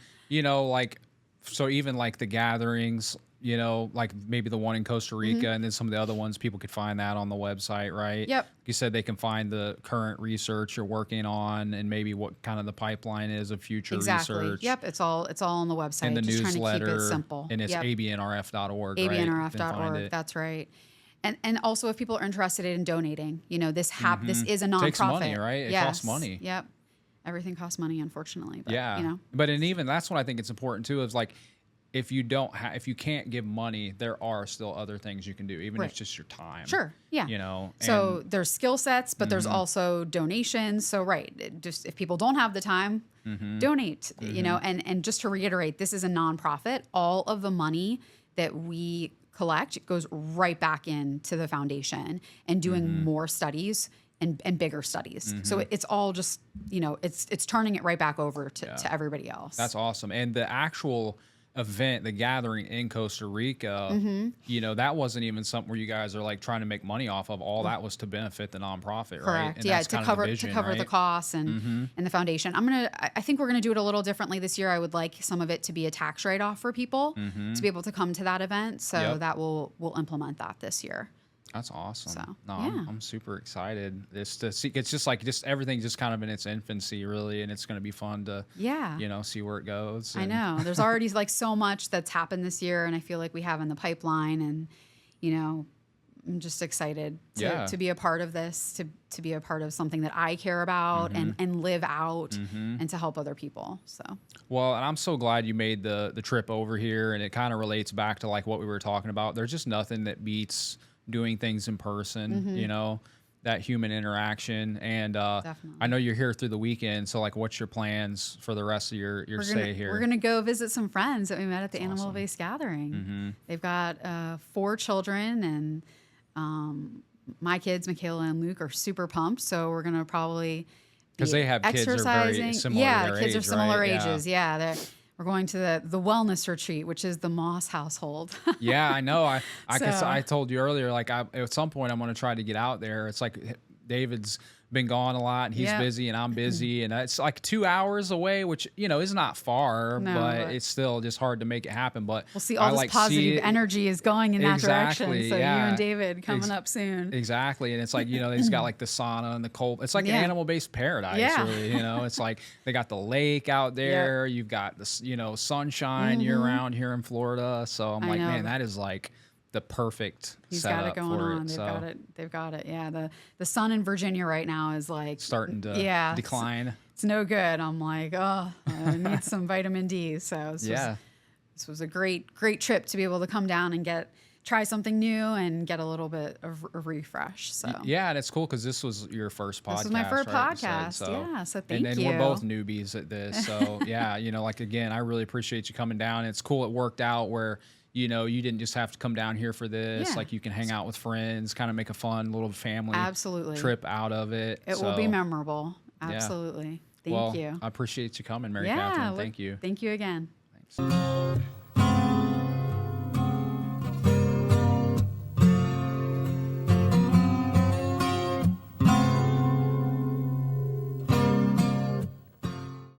so even like the gatherings, like maybe the one in Costa Rica, and then some of the other ones, people could find that on the website, right? Yep. You said they can find the current research you're working on, and maybe what kind of the pipeline is of future research. Yep, it's all on the website. And the just newsletter, trying to keep it simple. and it's abnrf.org, right? abnrf.org. That's right. And also if people are interested in donating, this this is a nonprofit. Takes money, right? It costs Yes. money. Yep. Everything costs money, unfortunately. But, Yeah. But and even that's what I think it's important too, is like, if you can't give money, there are still other things you can do, even if it's just your time. Sure. Yeah. So there's skill sets, but there's also donations. So just if people don't have the time, donate. And just to reiterate, this is a nonprofit. All of the money that we collect goes right back into the foundation and doing more studies and bigger studies. So it's all just it's turning it right back over to everybody else. That's awesome. And the actual event, the gathering in Costa Rica, that wasn't even something where you guys are like trying to make money off of. All that was to benefit the nonprofit, right? Correct. And Yeah, that's to kind of cover the vision, the costs and the foundation. I think we're gonna do it a little differently this year. I would like some of it to be a tax write-off for people to be able to come to that event. So that we'll implement that this year. That's awesome. So, I'm super excited. It's just everything just kind of in its infancy, really, and it's going to be fun to see where it goes. I know there's already like so much that's happened this year, and I feel like we have in the pipeline, and I'm just excited to be a part of this, to be a part of something that I care about and live out, and to help other people. So well, and I'm so glad you made the trip over here, and it kind of relates back to like what we were talking about. There's just nothing that beats doing things in person, that human interaction. And I know you're here through the weekend, so like, what's your plans for the rest of your stay here? We're gonna go visit some friends that we met at the animal-based gathering. They've got 4 children, and my kids, Michaela and Luke, are super pumped. So we're gonna probably because they have kids that are very similar. Yeah, to their kids age, are similar right? ages. Yeah, we're going to the wellness retreat, which is the Moss household. Yeah, I know. I told you earlier, like at some point I'm going to try to get out there. It's like David's been gone a lot, and he's busy, and I'm busy, and it's like 2 hours away, which is not far, but it's still just hard to make it happen. But we'll see all this positive energy is going in that direction. So you and David coming up soon. Exactly, and it's like they've got like the sauna and the cold. It's like an animal-based paradise, really. It's like they got the lake out there. You've got this sunshine year round here in Florida. So I'm like, man, that is like the perfect setup got it going for on. They've got it. Yeah. The sun in Virginia right now is like starting to decline. It's no good. I'm like, I need some vitamin D. So this was a great trip to be able to come down and try something new and get a little bit of a refresh. So and it's cool because this was your first podcast. This was my first podcast. So thank you. And we're both newbies at this. So like again, I really appreciate you coming down. It's cool it worked out where you didn't just have to come down here for this. Like you can hang out with friends, kind of make a fun little family trip out of it. It will be memorable. Absolutely. Thank you. I appreciate you coming, Mary Katherine. Thank you. Thank you again. Thanks.